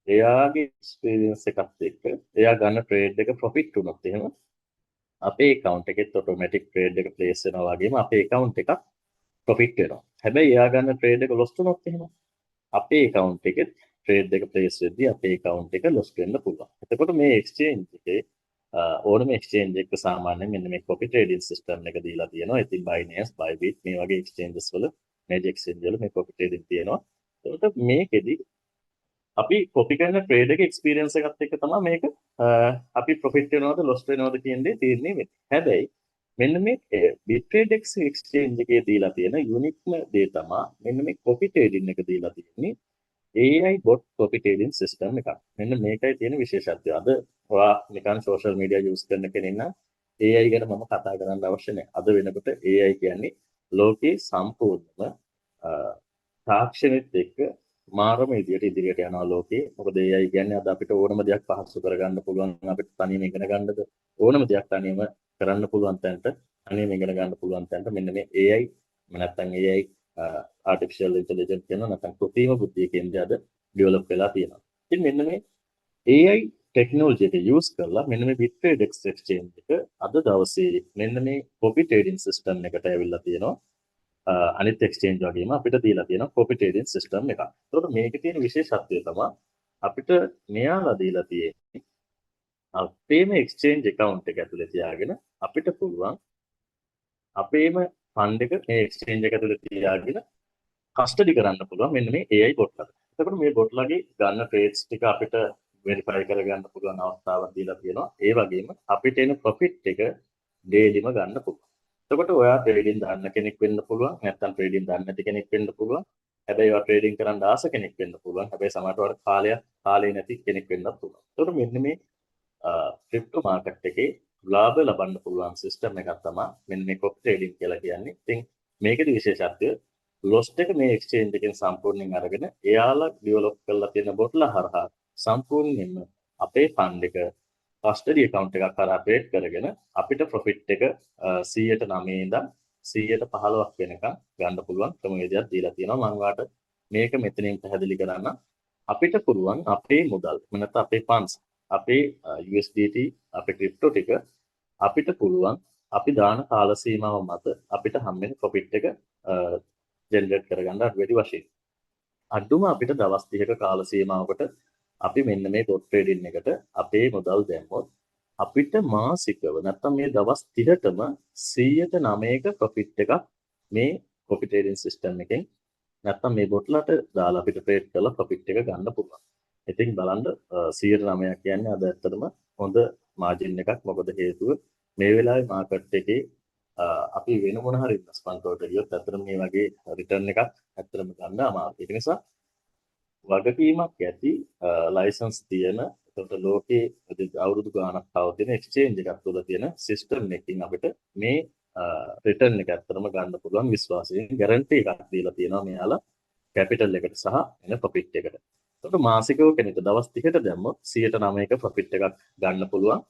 එයාගේ experience එකත් එක්ක එයා ගන්න trade එක profit වුණොත් එහෙම අපේ account එකෙත් automatic trade එක place වෙනවා වගේම අපේ account එකක් profit වෙනවා. හැබැයි එයා ගන්න trade එක loss වුණොත් එහෙම අපේ account එකෙත් trade එක place වෙද්දී අපේ account එක loss වෙන්න පුළුවන්. එතකොට මේ exchange එකේ ඕනම exchange එකක සාමාන්‍යයෙන් මෙන්න මේ copy trading system එක දීලා තියෙනවා. ඉතින් Binance, Bybit මේ වගේ exchanges වල major exchange වල මේ copy trading තියෙනවා. එතකොට මේකෙදි අපි copy කරන trade එක experience එකත් එක්ක තමයි මේක අපි profit වෙනවද loss වෙනවද කියන දේ තීරණය වෙන්නේ. හැබැයි මෙන්න මේ Bitredex exchange එකේ දීලා තියෙන unique දේ තමයි මෙන්න මේ copy trading එක දීලා තියෙන්නේ AI bot copy trading system එකක්. මෙන්න මේකයි තියෙන විශේෂත්වය. අද ඔයා නිකන් social media use කරන කෙනෙක් නම් AI ගැන මම කතා කරන්න අවශ්‍ය නැහැ. අද වෙනකොට AI කියන්නේ ලෝකේ සම්පූර්ණම තාක්ෂණෙත් එක්ක මාරම විදියට ඉදිරියට යනවා ලෝකේ. මොකද AI කියන්නේ අද අපිට ඕනම දෙයක් පහසු කරගන්න පුළුවන්. අපිට තනියම ඉගෙන ගන්නද ඕනම දෙයක් තනියම කරන්න පුළුවන් තැනට තනියම ඉගෙන ගන්න පුළුවන් තැනට මෙන්න මේ AI නැත්නම් AI artificial intelligence කියන නැත්නම් කෘත්‍රිම බුද්ධිය කියන්නේ අද develop වෙලා තියෙනවා. ඉතින් මෙන්න මේ AI technology එක use කරලා මෙන්න මේ Bitredex exchange එක අද දවසේ මෙන්න මේ copy trading system එකට ඇවිල්ලා තියෙනවා. අනිත් exchange වගේම අපිට දීලා තියෙනවා copy trading system එකක්. ඒකට මේකේ තියෙන විශේෂත්වය තමයි අපිට මෙයාලා දීලා තියෙන්නේ අපේම exchange account එක ඇතුලේ තියාගෙන අපිට පුළුවන් අපේම fund එක මේ exchange එක ඇතුලේ තියාගෙන custody කරන්න පුළුවන් මෙන්න මේ AI bot එක. එතකොට මේ bot ලගේ ගන්න trades ටික අපිට verify කරගන්න පුළුවන් අවස්ථාවක් දීලා තියෙනවා. ඒ වගේම අපිට එන profit එක daily ම ගන්න පුළුවන්. එතකොට ඔයා trading දාන්න කෙනෙක් වෙන්න පුළුවන්. නැත්නම් trading දාන්න නැති කෙනෙක් වෙන්න පුළුවන්. හැබැයි ඔයා trading කරන්න ආස කෙනෙක් වෙන්න පුළුවන්. හැබැයි සමහරට ඔයාලට කාලය නැති කෙනෙක් වෙන්නත් පුළුවන්. එතකොට මෙන්න මේ crypto market එකේ ලාභ ලබන්න පුළුවන් system එකක් තමයි මෙන්න මේ copy trading කියලා කියන්නේ. ඉතින් මේකේ විශේෂත්වය loss එක මේ exchange එකෙන් සම්පූර්ණයෙන් අරගෙන එයාලා develop කරලා තියෙන botලා හරහා සම්පූර්ණයෙන්ම අපේ fund එක custody account එකක් කරා trade කරගෙන අපිට profit එක 109 ඉඳන් 115ක් වෙනකම් ගන්න පුළුවන් ක්‍රමවේදයක් දීලා තියෙනවා. මම වාට මේක මෙතනින් පැහැදිලි කරන්න. අපිට පුළුවන් අපේ මුදල් නැත්නම් අපේ funds අපේ USDT අපේ crypto ටික අපිට පුළුවන් අපි දාන කාල සීමාව මත අපිට හම්බෙන profit එක ජෙනරේට් කරගන්න වැඩි වශයෙන් අඩුම අපිට දවස් 30ක කාල සීමාවකට අපි මෙන්න මේ bot trading එකට අපේ මුදල් දැම්මොත් අපිට මාසිකව නැත්තම් මේ දවස් 30ටම 109ක ප්‍රොෆිට් එකක් මේ කොපි ට්‍රේඩින් සිස්ටම් එකෙන් නැත්තම් මේ බොට්ලට දාලා අපිට ට්‍රේඩ් කරලා ප්‍රොෆිට් එක ගන්න පුළුවන්. ඉතින් බලන්න 109ක් කියන්නේ අද ඇත්තටම හොඳ මාජින් එකක්. මොකද හේතුව මේ වෙලාවේ මාකට් එකේ අපි වෙන මොන හරි ඉන්වෙස්ට්මන්ට් වලට ගියොත් ඇත්තටම මේ වගේ රිටර්න් එකක් ඇත්තටම ගන්න අමාරුයි. ඒක නිසා වගකීමක් ඇති ලයිසන්ස් තියෙන එතකොට ලෝකේ අවුරුදු ගාණක් පවතින එක්ස්චේන්ජ් එකක් තුළ තියෙන සිස්ටම් එකකින් අපිට මේ රිටර්න් එක ඇත්තටම ගන්න පුළුවන් විශ්වාසයෙන් ගැරන්ටි එකක් දීලා තියෙනවා මෙයාලා කැපිටල් එකට සහ එන ප්‍රොෆිට් එකට. එතකොට මාසිකව කෙනෙක්ට දවස් 30ට දැම්මොත් 109ක ප්‍රොෆිට් එකක් ගන්න පුළුවන්.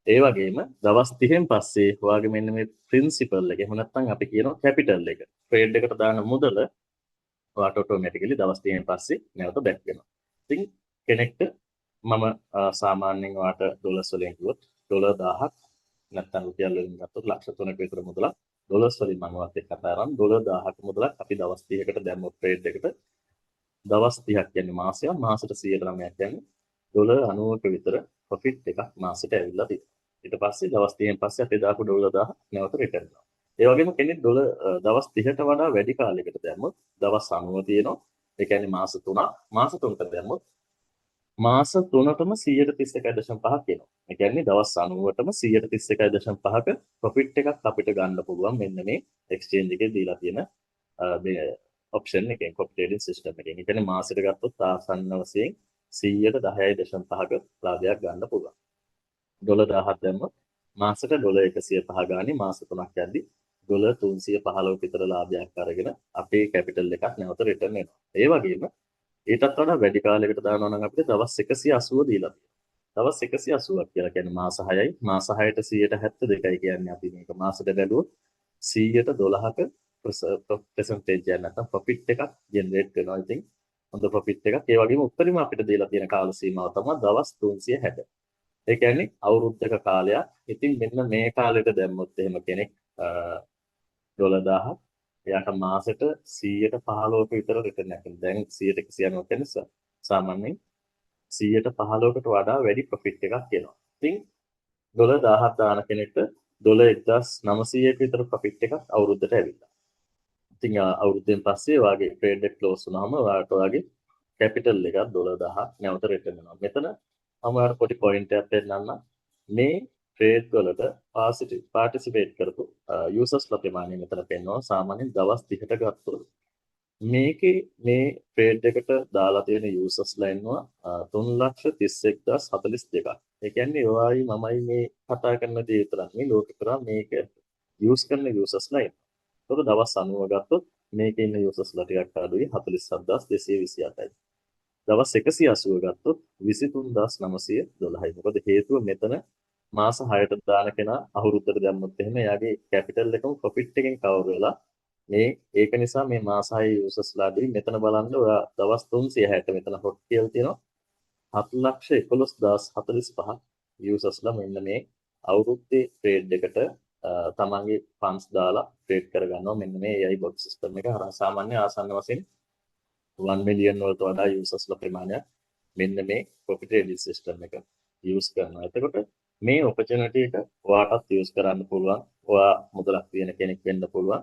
ඒ වගේම දවස් 30න් පස්සේ ඔයාගේ මෙන්න මේ ප්‍රින්සිපල් එක එහෙම නැත්නම් අපි කියනවා කැපිටල් එක ට්‍රේඩ් එකට දාන මුදල ඔයාට ඔටෝමැටිකලි දවස් 30න් පස්සේ නැවත බැක් වෙනවා. ඉතින් කෙනෙක්ට මම සාමාන්‍යයෙන් ඔයාට ඩොලර්ස් වලින් කිව්වොත් ඩොලර් 1000ක් නැත්නම් රුපියල් වලින් ගත්තොත් ලක්ෂ 3ක විතර මුදලක් ඩොලර්ස් වලින් මම ඔයාත් එක්ක කතා කරන් ඩොලර් 1000ක මුදලක් අපි දවස් 30කට දැම්මොත් ට්‍රේඩ් එකට දවස් 30ක් කියන්නේ මාසයක් මාසෙට 109ක් කියන්නේ ඩොලර් 90ක විතර ප්‍රොෆිට් එකක් මාසෙට ඇවිල්ලා තියෙනවා. ඊට පස්සේ දවස් 30න් පස්සේ අපි දාපු ඩොලර් 1000 නැවත රිටර්න් කරනවා. ඒ වගේම කෙනෙක් ඩොලර් දවස් 30ට වඩා වැඩි කාලයකට දැම්මොත් දවස් 90 තියෙනවා. ඒ කියන්නේ මාස 3ක් මාස 3කට දැම්මොත් මාස 3ටම 131.5ක් එනවා. ඒ කියන්නේ දවස් 90ටම 131.5ක ප්‍රොෆිට් එකක් අපිට ගන්න පුළුවන් මෙන්න මේ එක්ස්චේන්ජ් එකේ දීලා තියෙන මේ ඔප්ෂන් එකෙන් කොපි ට්‍රේඩින් සිස්ටම් එකෙන්. ඒ කියන්නේ මාසෙට ගත්තොත් ආසන්න වශයෙන් 110.5ක ලාභයක් ගන්න පුළුවන්. ඩොලර් 1000ක් දැම්මොත් මාසෙට ඩොලර් 105 ගානේ මාස 3ක් යද්දි ඩොලර් 315ක විතර ලාභයක් අරගෙන අපේ කැපිටල් එකක් නැවත රිටර්න් වෙනවා. ඒ වගේම ඊටත් වඩා වැඩි කාලයකට දානවා නම් අපිට දවස් 180 දීලා තියෙනවා. දවස් 180ක් කියලා කියන්නේ මාස 6යි. මාස 6ට 172යි කියන්නේ අපි මේක මාසෙට බැලුවොත් 112ක percentage එක නැත්නම් ප්‍රොෆිට් එකක් ජෙනරේට් කරනවා. ඉතින් හොඳ ප්‍රොෆිට් එකක්. ඒ වගේම උත්තරීම අපිට දීලා තියෙන කාල සීමාව තමයි දවස් 360. ඒ කියන්නේ අවුරුද්දක කාලයක්. ඉතින් මෙන්න මේ කාලෙට දැම්මොත් එහෙම කෙනෙක් ඩොලර් 1000ක් එයාට මාසෙට 115ක විතර රිටර්න් එකක්. දැන් 190 කියන්නේ සාමාන්‍යයෙන් 115කට වඩා වැඩි ප්‍රොෆිට් එකක් එනවා. ඉතින් ඩොලර් 1000ක් දාන කෙනෙක්ට ඩොලර් 1900ක විතර ප්‍රොෆිට් එකක් අවුරුද්දට ඇවිල්ලා. ඉතින් අවුරුද්දෙන් පස්සේ ඔයාගේ ට්‍රේඩ් එක ක්ලෝස් වුණාම ඔයාට ඔයාගේ කැපිටල් එකක් ඩොලර් 1000ක් නැවත රිටර්න් වෙනවා. මෙතන මම ඔයාලට පොඩි පොයින්ට් එකක් දෙන්නම්. මේ ට්‍රේඩ් වලට පාර්ටිසිපේට් කරපු යූසර්ස්ලා ප්‍රමාණය මෙතන පෙන්වනවා. සාමාන්‍යයෙන් දවස් 30ට ගත්තොත් මේකේ මේ ට්‍රේඩ් එකට දාලා තියෙන යූසර්ස්ලා ඉන්නවා 3,31,042ක්. ඒ කියන්නේ ඔයයි මමයි මේ කතා කරන දේ විතරක් නෙවෙයි ලෝකෙ කරා මේක යූස් කරන යූසර්ස්ලා ඉන්නවා. ඒක දවස් 90 ගත්තොත් මේකේ ඉන්න යූසර්ස්ලා ටිකක් අඩුයි 47,228යි. දවස් 180 ගත්තොත් 23,912යි. මොකද හේතුව මෙතන මාස 6ට දාන කෙනා අවුරුද්දට දැම්මොත් එහෙම එයාගේ කැපිටල් එකම ප්‍රොෆිට් එකෙන් කවර් වෙලා මේ ඒක නිසා මේ මාස 6 යූසර්ස්ලාදී මෙතන බලන්න ඔයා දවස් 360 මෙතන හොට් කියලා තියෙනවා 7,11,045 යූසර්ස්ලා මෙන්න මේ අවුරුද්දේ ට්‍රේඩ් එකට තමන්ගේ ෆන්ඩ්ස් දාලා ට්‍රේඩ් කරගන්නවා මෙන්න මේ AI bot සිස්ටම් එක හරහා. සාමාන්‍ය ආසන්න වශයෙන් 1 මිලියන් වලට වඩා යූසර්ස්ලා ප්‍රමාණයක් මෙන්න මේ කොපි ට්‍රේඩින් සිස්ටම් එක යූස් කරනවා. එතකොට මේ ඔපචුනිටි එක ඔයාටත් යූස් කරන්න පුළුවන්. ඔයා මුදලක් තියෙන කෙනෙක් වෙන්න පුළුවන්.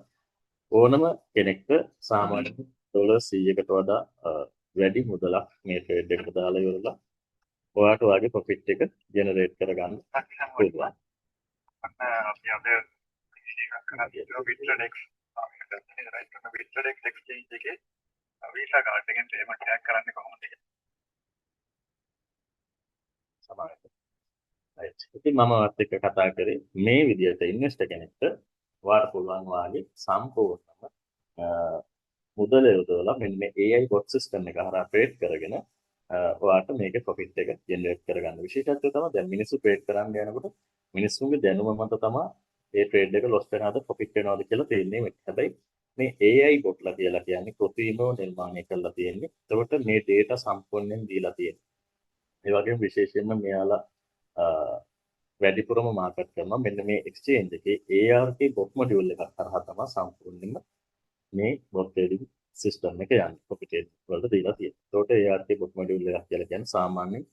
ඕනම කෙනෙක්ට සාමාන්‍ය ඩොලර් 100කට වඩා වැඩි මුදලක් මේ ට්‍රේඩ් එකට දාලා ඉවරලා ඔයාට ඔයාගේ ප්‍රොෆිට් එක ජෙනරේට් කරගන්න පුළුවන්. අපි අද වීඩියෝ එකක් කරලා විට්‍රඩෙක්ස් විට්‍රඩෙක්ස් එක්ස්චේන්ජ් එකේ වීසා කාඩ් එකෙන් පේමන්ට් එකක් කරන්නේ කොහොමද කියලා. සමානයි. right. ඉතින් මම ඔයත් එක්ක කතා කරේ මේ විදිහට ඉන්වෙස්ටර් කෙනෙක්ට ඔයාට පුළුවන් වාගේ සම්පූර්ණම මුදල යොදවලා මෙන්න මේ AI bot system එක හරහා ට්‍රේඩ් කරගෙන ඔයාට මේකේ ප්‍රොෆිට් එක ජෙනරේට් කරගන්න. විශේෂත්වය තමයි දැන් මිනිස්සු ට්‍රේඩ් කරන්න යනකොට මිනිස්සුන්ගේ දැනුම මත තමයි මේ ට්‍රේඩ් එක ලොස් වෙනවද ප්‍රොෆිට් වෙනවද කියලා තේරෙන්නේ. හැබැයි මේ AI botලා කියලා කියන්නේ කෘත්‍රිමව නිර්මාණය කරලා තියෙන්නේ. ඒකට මේ data සම්පූර්ණයෙන් දීලා තියෙනවා. ඒ වගේම විශේෂයෙන්ම මෙයාලා වැඩිපුරම මාකට් කරනවා මෙන්න මේ එක්ස්චේන්ජ් එකේ ARK bot module එකක් කරහා තමයි සම්පූර්ණයෙන්ම මේ bot trading system එක යන්නේ කොපි ට්‍රේඩ් වලට දීලා තියෙනවා. ඒකට ARK bot module එකක් කියලා කියන්නේ සාමාන්‍යයෙන්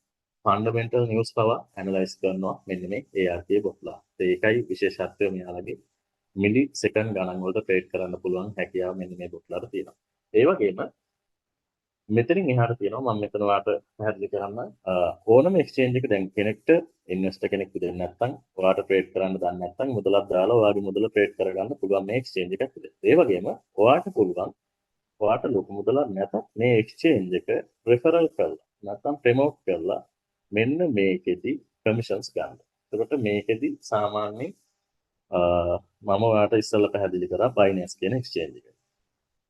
ෆන්ඩමෙන්ටල් නිවුස් පවා ඇනලයිස් කරනවා මෙන්න මේ ARK බොට්ලා. ඒකයි විශේෂත්වය මෙයාලගේ මිලි සෙකන්ඩ් ගණන් වලට ට්‍රේඩ් කරන්න පුළුවන් හැකියාව මෙන්න මේ බොට්ලාට තියෙනවා. ඒ වගේම මෙතනින් එහාට තියෙනවා මම මෙතන ඔයාලට පැහැදිලි කරන්න ඕනම එක්ස්චේන්ජ් එක දැන් කෙනෙක්ට ඉන්වෙස්ටර් කෙනෙක් විදිහට නැත්නම් ඔයාලට ට්‍රේඩ් කරන්න දන්නේ නැත්නම් මුදලක් දාලා ඔයාගේ මුදල ට්‍රේඩ් කරගන්න පුළුවන් මේ එක්ස්චේන්ජ් එකක් විදිහට. ඒ වගේම ඔයාලට පුළුවන් ඔයාලට ලොකු මුදලක් නැතත් මේ එක්ස්චේන්ජ් එක රෙෆරල් කරලා නැත්නම් ප්‍රොමෝට් කරලා මෙන්න මේකෙදි කමිෂන්ස් ගන්න. එතකොට මේකෙදි සාමාන්‍යයෙන් මම ඔයාලට ඉස්සෙල්ලා පැහැදිලි කරා Binance කියන එක්ස්චේන්ජ් එක.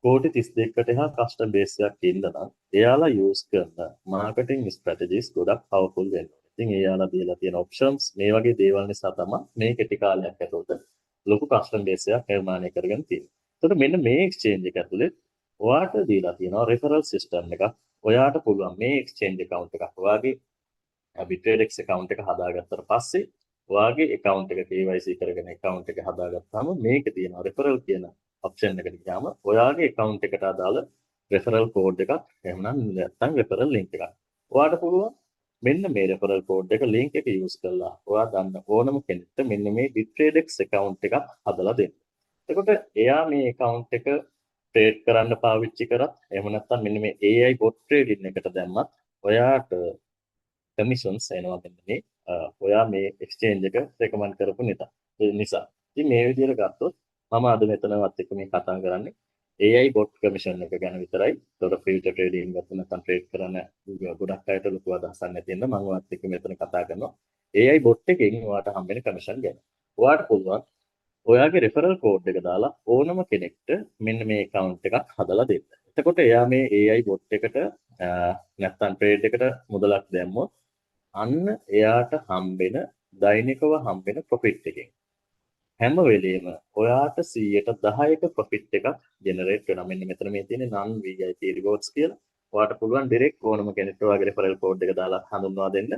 කෝටි 32කට එහා කස්ටම් බේස් එකක් ඉන්න නම් එයාලා යූස් කරන මාකටිං ස්ට්‍රැටජිස් ගොඩක් පවර්ෆුල් වෙන්න ඕනේ. ඉතින් එයාලා දීලා තියෙන ඔප්ෂන්ස් මේ වගේ දේවල් නිසා තමයි මේ කෙටි කාලයක් ඇතුළත ලොකු කස්ටම් බේස් එකක් නිර්මාණය කරගෙන තියෙන්නේ. එතකොට මෙන්න මේ එක්ස්චේන්ජ් එක ඇතුලේ ඔයාට දීලා තියෙනවා රෙෆරල් සිස්ටම් එකක්. ඔයාට පුළුවන් මේ එක්ස්චේන්ජ් account එකක් ඔයාගේ Bittrex account එක හදාගත්තට පස්සේ ඔයාගේ account එක KYC කරගෙන account එක හදාගත්තාම මේකේ තියෙන referral කියන option එකට ගියාම ඔයාගේ account එකට අදාළ referral code එකක් එහෙම නැත්නම් referral link එකක් ඔයාට පුළුවන් මෙන්න මේ referral code එක link එක use කරලා ඔයා ගන්න ඕනම කෙනෙක්ට මෙන්න මේ Bittrex account එකක් හදලා දෙන්න. එතකොට එයා මේ account එක trade කරන්න පාවිච්චි කරත් එහෙම නැත්නම් මෙන්න මේ AI bot trading එකට දැම්මත් ඔයාට කමිෂන්ස් එනවා මෙන්න මේ ඔයා මේ එක්ස්චේන්ජ් එක රෙකමන්ඩ් කරපු නිසා. ඉතින් මේ විදිහට ගත්තොත් මම අද මෙතනවත් එක්ක මේ කතා කරන්නේ AI bot කමිෂන් එක ගැන විතරයි. ඒතකොට ෆිල්ටර් ට්‍රේඩින් ගත්ත නැත්නම් ට්‍රේඩ් කරන ගොඩක් අයට ලොකු අදහසක් නැති වෙන මම ඔයත් එක්ක මෙතන කතා කරනවා AI bot එකෙන් ඔයාට හම්බෙන කමිෂන් ගැන. ඔයාට පුළුවන් ඔයාගේ රෙෆරල් කෝඩ් එක දාලා ඕනම කෙනෙක්ට මෙන්න මේ account එකක් හදලා දෙන්න. එතකොට එයා මේ AI bot එකට නැත්නම් ට්‍රේඩ් එකට මුදලක් දැම්මොත් අන්න එයාට හම්බෙන දෛනිකව හම්බෙන ප්‍රොෆිට් එකෙන් හැම වෙලෙම ඔයාට 10%ක ප්‍රොෆිට් එකක් ජෙනරේට් වෙනවා. මෙන්න මෙතන මේ තියෙන non VIP rewards කියලා. ඔයාට පුළුවන් ඩිරෙක්ට් ඕනම කෙනෙක්ට ඔයාගේ රෙෆරල් කෝඩ් එක දාලා හඳුන්වා දෙන්න.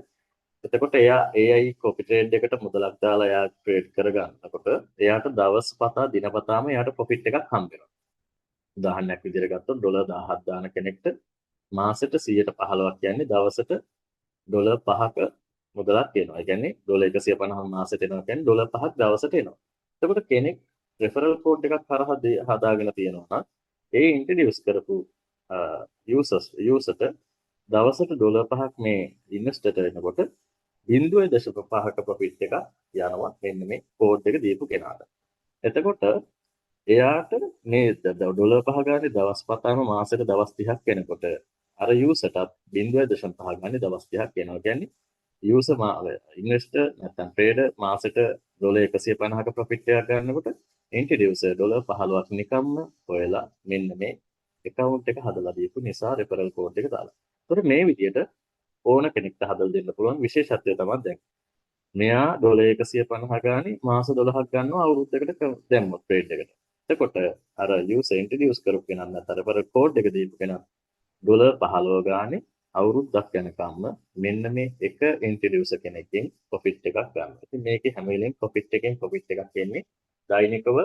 එතකොට එයා AI copy trade එකට මුදලක් දාලා එයා ට්‍රේඩ් කරගන්නකොට එයාට දවස් පතා දිනපතාම එයාට ප්‍රොෆිට් එකක් හම්බ වෙනවා. උදාහරණයක් විදිහට ගත්තොත් ඩොලර් 1000ක් දාන කෙනෙක්ට මාසෙට 115ක් කියන්නේ දවසට ඩොලර් 5ක මුදලක් එනවා. ඒ කියන්නේ ඩොලර් 150 මාසෙට එනවා කියන්නේ ඩොලර් 5ක් දවසට එනවා. එතකොට කෙනෙක් රෙෆරල් කෝඩ් එකක් හරහා හදාගෙන තියෙනවා නම් ඒ ඉන්ට්‍රොඩියුස් කරපු යූසර්ට දවසට ඩොලර් 5ක් මේ ඉන්වෙස්ටර්ට එනකොට 0.5ක ප්‍රොෆිට් එකක් යනවා මෙන්න මේ කෝඩ් එක දීපු කෙනාට. එතකොට එයාට මේ ඩොලර් 5 ගානේ දවස් පතාම මාසෙට දවස් 30ක් වෙනකොට අර යූසර්ටත් 0.5 ගානේ දවස් 30ක් වෙනවා. කියන්නේ යූසර් ඉන්වෙස්ටර් නැත්නම් ට්‍රේඩර් මාසෙට ඩොලර් 150ක ප්‍රොෆිට් එකක් ගන්නකොට ඉන්ට්‍රොඩියුසර් ඩොලර් 15ක් නිකම්ම හොයලා මෙන්න මේ account එක හදලා දීපු නිසා referral code එක දාලා. ඒතකොට මේ විදිහට ඕන කෙනෙක්ට හදලා දෙන්න පුළුවන් විශේෂත්වය තමයි දැන්. මෙයා ඩොලර් 150 ගානේ මාස 12ක් ගන්නවා අවුරුද්දකට දැම්මොත් ට්‍රේඩ් එකට. එතකොට අර යූසර් ඉන්ට්‍රොඩියුස් කරපු කෙනා නැත්නම් referral code එක දීපු කෙනා ඩොලර් 15 ගානේ අවුරුද්දක් යනකම්ම මෙන්න මේ එක ඉන්ට්‍රොඩියුසර් කෙනෙක්ගෙන් ප්‍රොෆිට් එකක් ගන්නවා. ඉතින් මේකේ හැම වෙලෙම ප්‍රොෆිට් එකක් එන්නේ දෛනිකව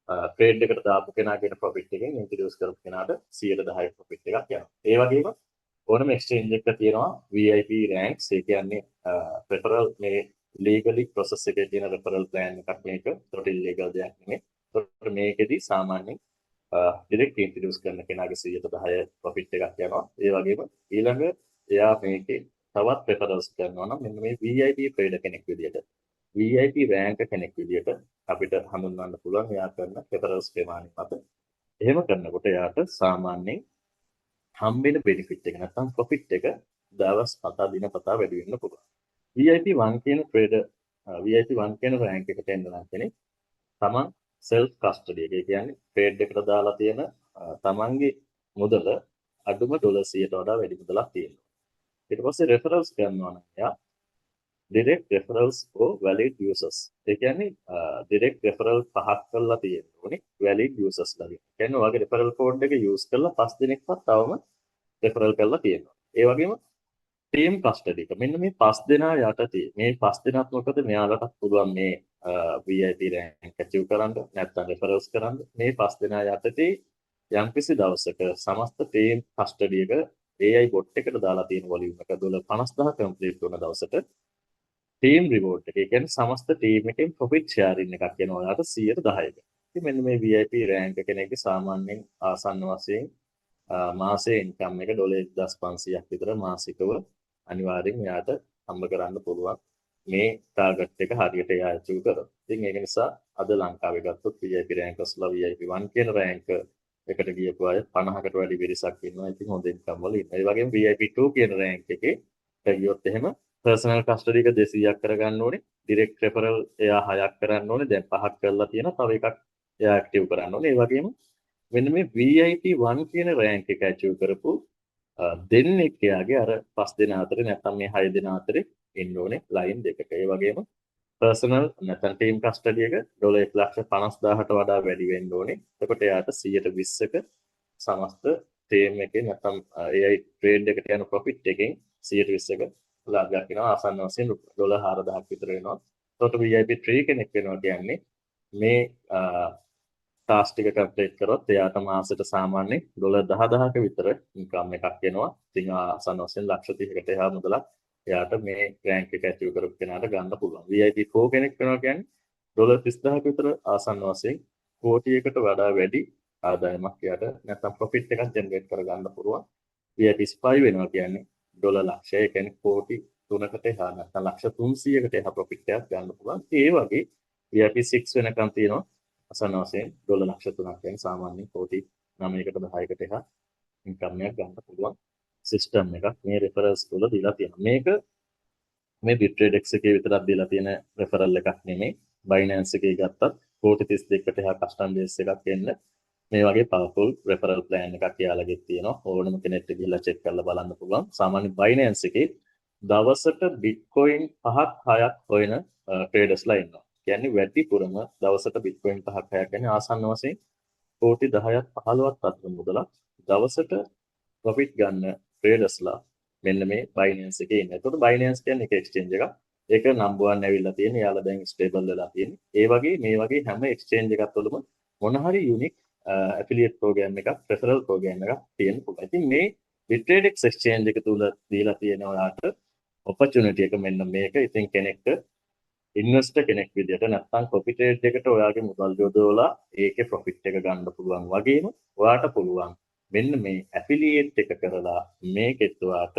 ට්‍රේඩ් එකට දාපු කෙනාගේ ප්‍රොෆිට් එකෙන් ඉන්ට්‍රොඩියුස් කරපු කෙනාට 110ක ප්‍රොෆිට් එකක් යනවා. ඒ වගේම ඕනම එක්ස්චේන්ජ් එකක තියෙනවා VIP ranks. ඒ කියන්නේ referral මේ legally process එකේ තියෙන referral plan එකක් මේක. ඒකට illegal දෙයක් නෙමෙයි. ඒකට මේකෙදි සාමාන්‍යයෙන් ඩිරෙක්ට් ඉන්ට්‍රොඩියුස් කරන කෙනාගේ 110 ප්‍රොෆිට් එකක් යනවා. ඒ වගේම ඊළඟ එයා මේකේ තවත් referrals කරනවා නම් මෙන්න මේ VIP trader කෙනෙක් විදියට VIP rank කෙනෙක් විදියට අපිට හඳුන්වන්න පුළුවන් එයා කරන referrals ප්‍රමාණය මත. එහෙම කරනකොට එයාට සාමාන්‍යයෙන් හම්බෙන benefit එක නැත්නම් profit එක දවස් 7 දින පතා වැඩි වෙන්න පුළුවන්. VIP 1 කියන trader VIP 1 කියන rank එකට එන්න නම් කෙනෙක් තමන් self custody එක කියන්නේ trade එකට දාලා තියෙන තමන්ගේ මුදල අඩුම ඩොලර් 100ට වඩා වැඩි මුදලක් තියෙනවා. ඊට පස්සේ referrals කරනවා නම් එයා direct referrals for valid users. ඒ කියන්නේ direct referral 5ක් කරලා තියෙන්න ඕනේ valid users ලාගේ. කියන්නේ ඔයාගේ referral code එක use කරලා 5 දිනක්වත් තවම referral කරලා තියෙනවා. ඒ වගේම team custody එක. මෙන්න මේ 5 දෙනා යටතේ මේ 5 දෙනාත් මොකද මෙයාලට පුළුවන් මේ VIP rank achieve කරන්න නැත්නම් referrals කරන්න මේ 5 දෙනා යටතේ යම්කිසි දවසක සමස්ත team custody එක AI bot එකට දාලා තියෙන වොලියුම් එක $50,000 කම්ප්ලීට් කරන දවසට ටීම් රිවෝඩ් එක. ඒ කියන්නේ සමස්ත ටීම් එකෙන් ප්‍රොෆිට් ෂෙයාරින් එකක් එනවා ඔයාලට 10%ක. ඉතින් මෙන්න මේ VIP රෑන්ක් කෙනෙක්ගේ සාමාන්‍යයෙන් ආසන්න වශයෙන් මාසයේ ඉන්කම් එක $1,500ක් විතර මාසිකව අනිවාර්යෙන් එයාට හම්බ කරන්න පුළුවන්. මේ ටාගට් එක හරියට එයා අචීව් කරොත්. ඉතින් ඒක නිසා අද ලංකාවේ ගත්තොත් VIP රෑන්කර්ස්ලා VIP 1 කියන රෑන්ක් එකට ගියපු අය 50කට වැඩි පිරිසක් ඉන්නවා. ඉතින් හොඳ ඉන්කම් වල ඉන්නවා. ඒ වගේම VIP 2 කියන රෑන්ක් එකේ ගියොත් එහෙම පර්සනල් කස්ටඩි එක 200ක් කරගන්න ඕනේ. ඩිරෙක්ට් රෙෆරල් එයා 6ක් කරන්න ඕනේ. දැන් 5ක් කරලා තියෙනවා. තව එකක් එයා ඇක්ටිව් කරන්න ඕනේ. ඒ වගේම මෙන්න මේ VIP 1 කියන රෑන්ක් එක ඇචීව් කරපු දෙන්නෙක් එයාගේ අර 5 දෙනා අතරේ නැත්නම් මේ 6 දෙනා අතරේ ඉන්න ඕනේ ලයින් දෙකක. ඒ වගේම පර්සනල් නැත්නම් ටීම් කස්ටඩි එක $1,50,000ට වඩා වැඩි වෙන්න ඕනේ. එතකොට එයාට 120ක සමස්ත ටීම් එකේ නැත්නම් AI ට්‍රේඩ් එකට යන ප්‍රොෆිට් එකෙන් 120ක ලාභයක් වෙනවා. ආසන්න වශයෙන් $4,000ක් විතර වෙනවා. එතකොට VIP 3 කෙනෙක් වෙනවා කියන්නේ මේ ටාස්ක් ටික කම්ප්ලීට් කරොත් එයාට මාසෙට සාමාන්‍යයෙන් $10,000ක විතර ඉන්කම් එකක් එනවා. ඉතින් ආසන්න වශයෙන් $30,000කට එහා මුදලක් එයාට මේ රෑන්ක් එක ඇචීව් කරපු කෙනාට ගන්න පුළුවන්. VIP 4 කෙනෙක් වෙනවා කියන්නේ $30,000ක විතර ආසන්න වශයෙන් කෝටියකට වඩා වැඩි ආදායමක් එයාට නැත්නම් ප්‍රොෆිට් එකක් ජෙනරේට් කරගන්න පුළුවන්. VIP 5 වෙනවා කියන්නේ $1,00,000. ඒ කියන්නේ කෝටි 3කට එහා නැත්නම් 300,කට එහා ප්‍රොෆිට් එකක් ගන්න පුළුවන්. ඒ වගේ VIP 6 වෙනකන් තියෙනවා ආසන්න වශයෙන් $3,03,000 කියන්නේ සාමාන්‍යයෙන් කෝටි 9කට 10කට එහා ඉන්කම් එකක් ගන්න පුළුවන් සිස්ටම් එකක් මේ රෙෆරල්ස් වල දීලා තියෙනවා. මේක මේ Bittrex එකේ විතරක් දීලා තියෙන රෙෆරල් එකක් නෙමෙයි. Binance එකේ ගත්තත් කෝටි 32කට එහා කස්ටම් බේස් එකක් එන්න මේ වගේ පවර්ෆුල් රෙෆරල් ප්ලෑන් එකක් යාළගෙත් තියෙනවා. ඕනම කෙනෙක්ට ගිහලා චෙක් කරලා බලන්න පුළුවන්. සාමාන්‍ය Binance එකේ දවසට Bitcoin 5ක් 6ක් හොයන ට්‍රේඩර්ස්ලා ඉන්නවා. කියන්නේ වැඩිපුරම දවසට Bitcoin 5ක් 6ක් කියන්නේ ආසන්න වශයෙන් කෝටි 10ක් 15ක් අතර මුදලක් දවසට ප්‍රොෆිට් ගන්න ට්‍රේඩර්ස්ලා මෙන්න මේ Binance එකේ ඉන්නේ. එතකොට Binance කියන්නේ එක එක්ස්චේන්ජ් එකක්. ඒක නම්බර් 1 ඇවිල්ලා තියෙන. යාලා දැන් ස්ටේබල් වෙලා තියෙන්නේ. ඒ වගේ මේ වගේ හැම එක්ස්චේන්ජ් එකක් තුළම මොන හරි යුනික් ඇෆිලියේට් ප්‍රෝග්‍රෑම් එකක්, රෙෆරල් ප්‍රෝග්‍රෑම් එකක් තියෙන්න පුළුවන්. ඉතින් මේ Bittrex එක්ස්චේන්ජ් එක තුල දීලා තියෙන ඔයාට ඔපචුනිටි එක මෙන්න මේක. ඉතින් කෙනෙක්ට ඉන්වෙස්ටර් කෙනෙක් විදිහට නැත්නම් කොපි ට්‍රේඩ් එකට ඔයාගේ මුදල් යොදවලා ඒකේ ප්‍රොෆිට් එක ගන්න පුළුවන් වගේම ඔයාට පුළුවන් මෙන්න මේ ඇෆිලියේට් එක කරලා මේකෙත් ඔයාට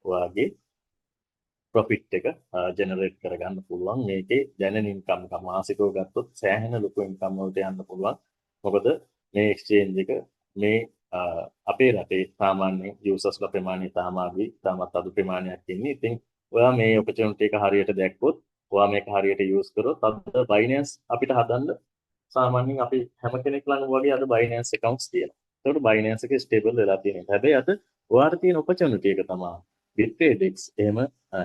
ඔයාගේ ප්‍රොෆිට් එක ජෙනරේට් කරගන්න පුළුවන්. මේකේ දැනෙන ඉන්කම් එක මාසිකව ගත්තොත් සෑහෙන ලොකු ඉන්කම් වලට යන්න පුළුවන්. මොකද මේ එක්ස්චේන්ජ් එක මේ අපේ රටේ සාමාන්‍ය යූසර්ස්ලා ප්‍රමාණය තාමත් අඩු ප්‍රමාණයක් ඉන්නේ. ඉතින් ඔයා මේ ඔපචුනිටි එක හරියට දැක්කොත් ඔයා මේක හරියට යූස් කරොත් අද Binance අපිට හදන්න සාමාන්‍යයෙන් අපි හැම කෙනෙක් ළඟම වගේ අද Binance accounts තියෙනවා. ඒකට Binance එකේ ස්ටේබල් වෙලා තියෙනවා. හැබැයි අද ඔයාට තියෙන ඔපචුනිටි එක තමයි Bittrex එහෙම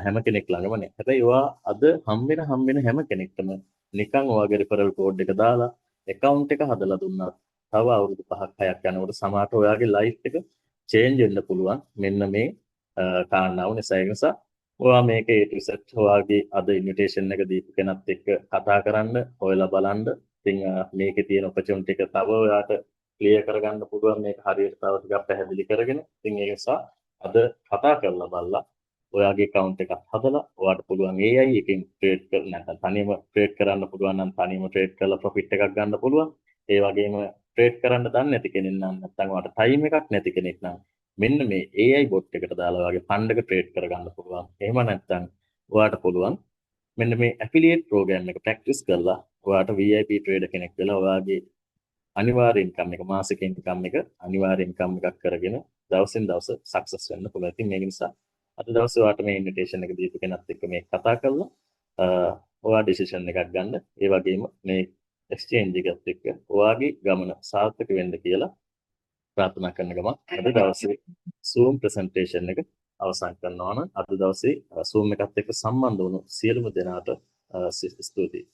හැම කෙනෙක් ළඟම නැහැ. හැබැයි ඔයා අද හම්බෙන හැම කෙනෙක්ටම නිකන් ඔයාගේ referral code එක දාලා account එක හදලා දුන්නා. තව අවුරුදු 5ක් 6ක් යනකොට සමහරට ඔයාගේ life එක change වෙන්න පුළුවන්. මෙන්න මේ කාරණාව නිසා ඔයා මේක A to Z ඔයාගේ අද ඉන්විටේෂන් එක දීපු කෙනත් එක්ක කතා කරන්න, හොයලා බලන්න. ඉතින් මේකේ තියෙන ඔපචුනිටි එක තව ඔයාට ක්ලියර් කරගන්න පුළුවන්. මේක හරියට තව ටිකක් පැහැදිලි කරගෙන. ඉතින් ඒ නිසා අද කතා කරලා බලලා ඔයාගේ account එකක් හදලා ඔයාට පුළුවන් AI එකෙන් ට්‍රේඩ් කරන්න නැත්නම් තනියම ට්‍රේඩ් කරන්න පුළුවන් නම් තනියම ට්‍රේඩ් කරලා ප්‍රොෆිට් එකක් ගන්න පුළුවන්. ඒ වගේම ට්‍රේඩ් කරන්න දන්නේ නැති කෙනෙක් නම් නැත්නම් ඔයාට ටයිම් එකක් නැති කෙනෙක් නම් මෙන්න මේ AI bot එකට දාලා ඔයාගේ ෆන්ඩ් එක ට්‍රේඩ් කරගන්න පුළුවන්. එහෙම නැත්නම් ඔයාට පුළුවන් මෙන්න මේ ඇෆිලියේට් ප්‍රෝග්‍රෑම් එක ප්‍රැක්ටිස් කරලා ඔයාට VIP ට්‍රේඩර් කෙනෙක් වෙලා ඔයාගේ අනිවාර්ය ඉන්කම් එක මාසික ඉන්කම් එක අනිවාර්ය ඉන්කම් එකක් කරගෙන දවසින් දවස සක්සස් වෙන්න පුළුවන්. ඉතින් මේක නිසා අද දවසේ ඔයාට මේ ඉන්විටේෂන් එක දීපු කෙනත් එක්ක මේ කතා කරලා ඔයා ඩිසිෂන් එකක් ගන්න. ඒ වගේම මේ එක්ස්චේන්ජ් එකත් එක්ක ඔයාගේ ගමන සාර්ථක වෙන්න කියලා ප්‍රාර්ථනා කරන ගමන් අද දවසේ Zoom ප්‍රසන්ටේෂන් එක අවසන් කරනවා නම් අද දවසේ Zoom එකත් එක්ක සම්බන්ධ වුණු සියලුම දෙනාට ස්තුතියි.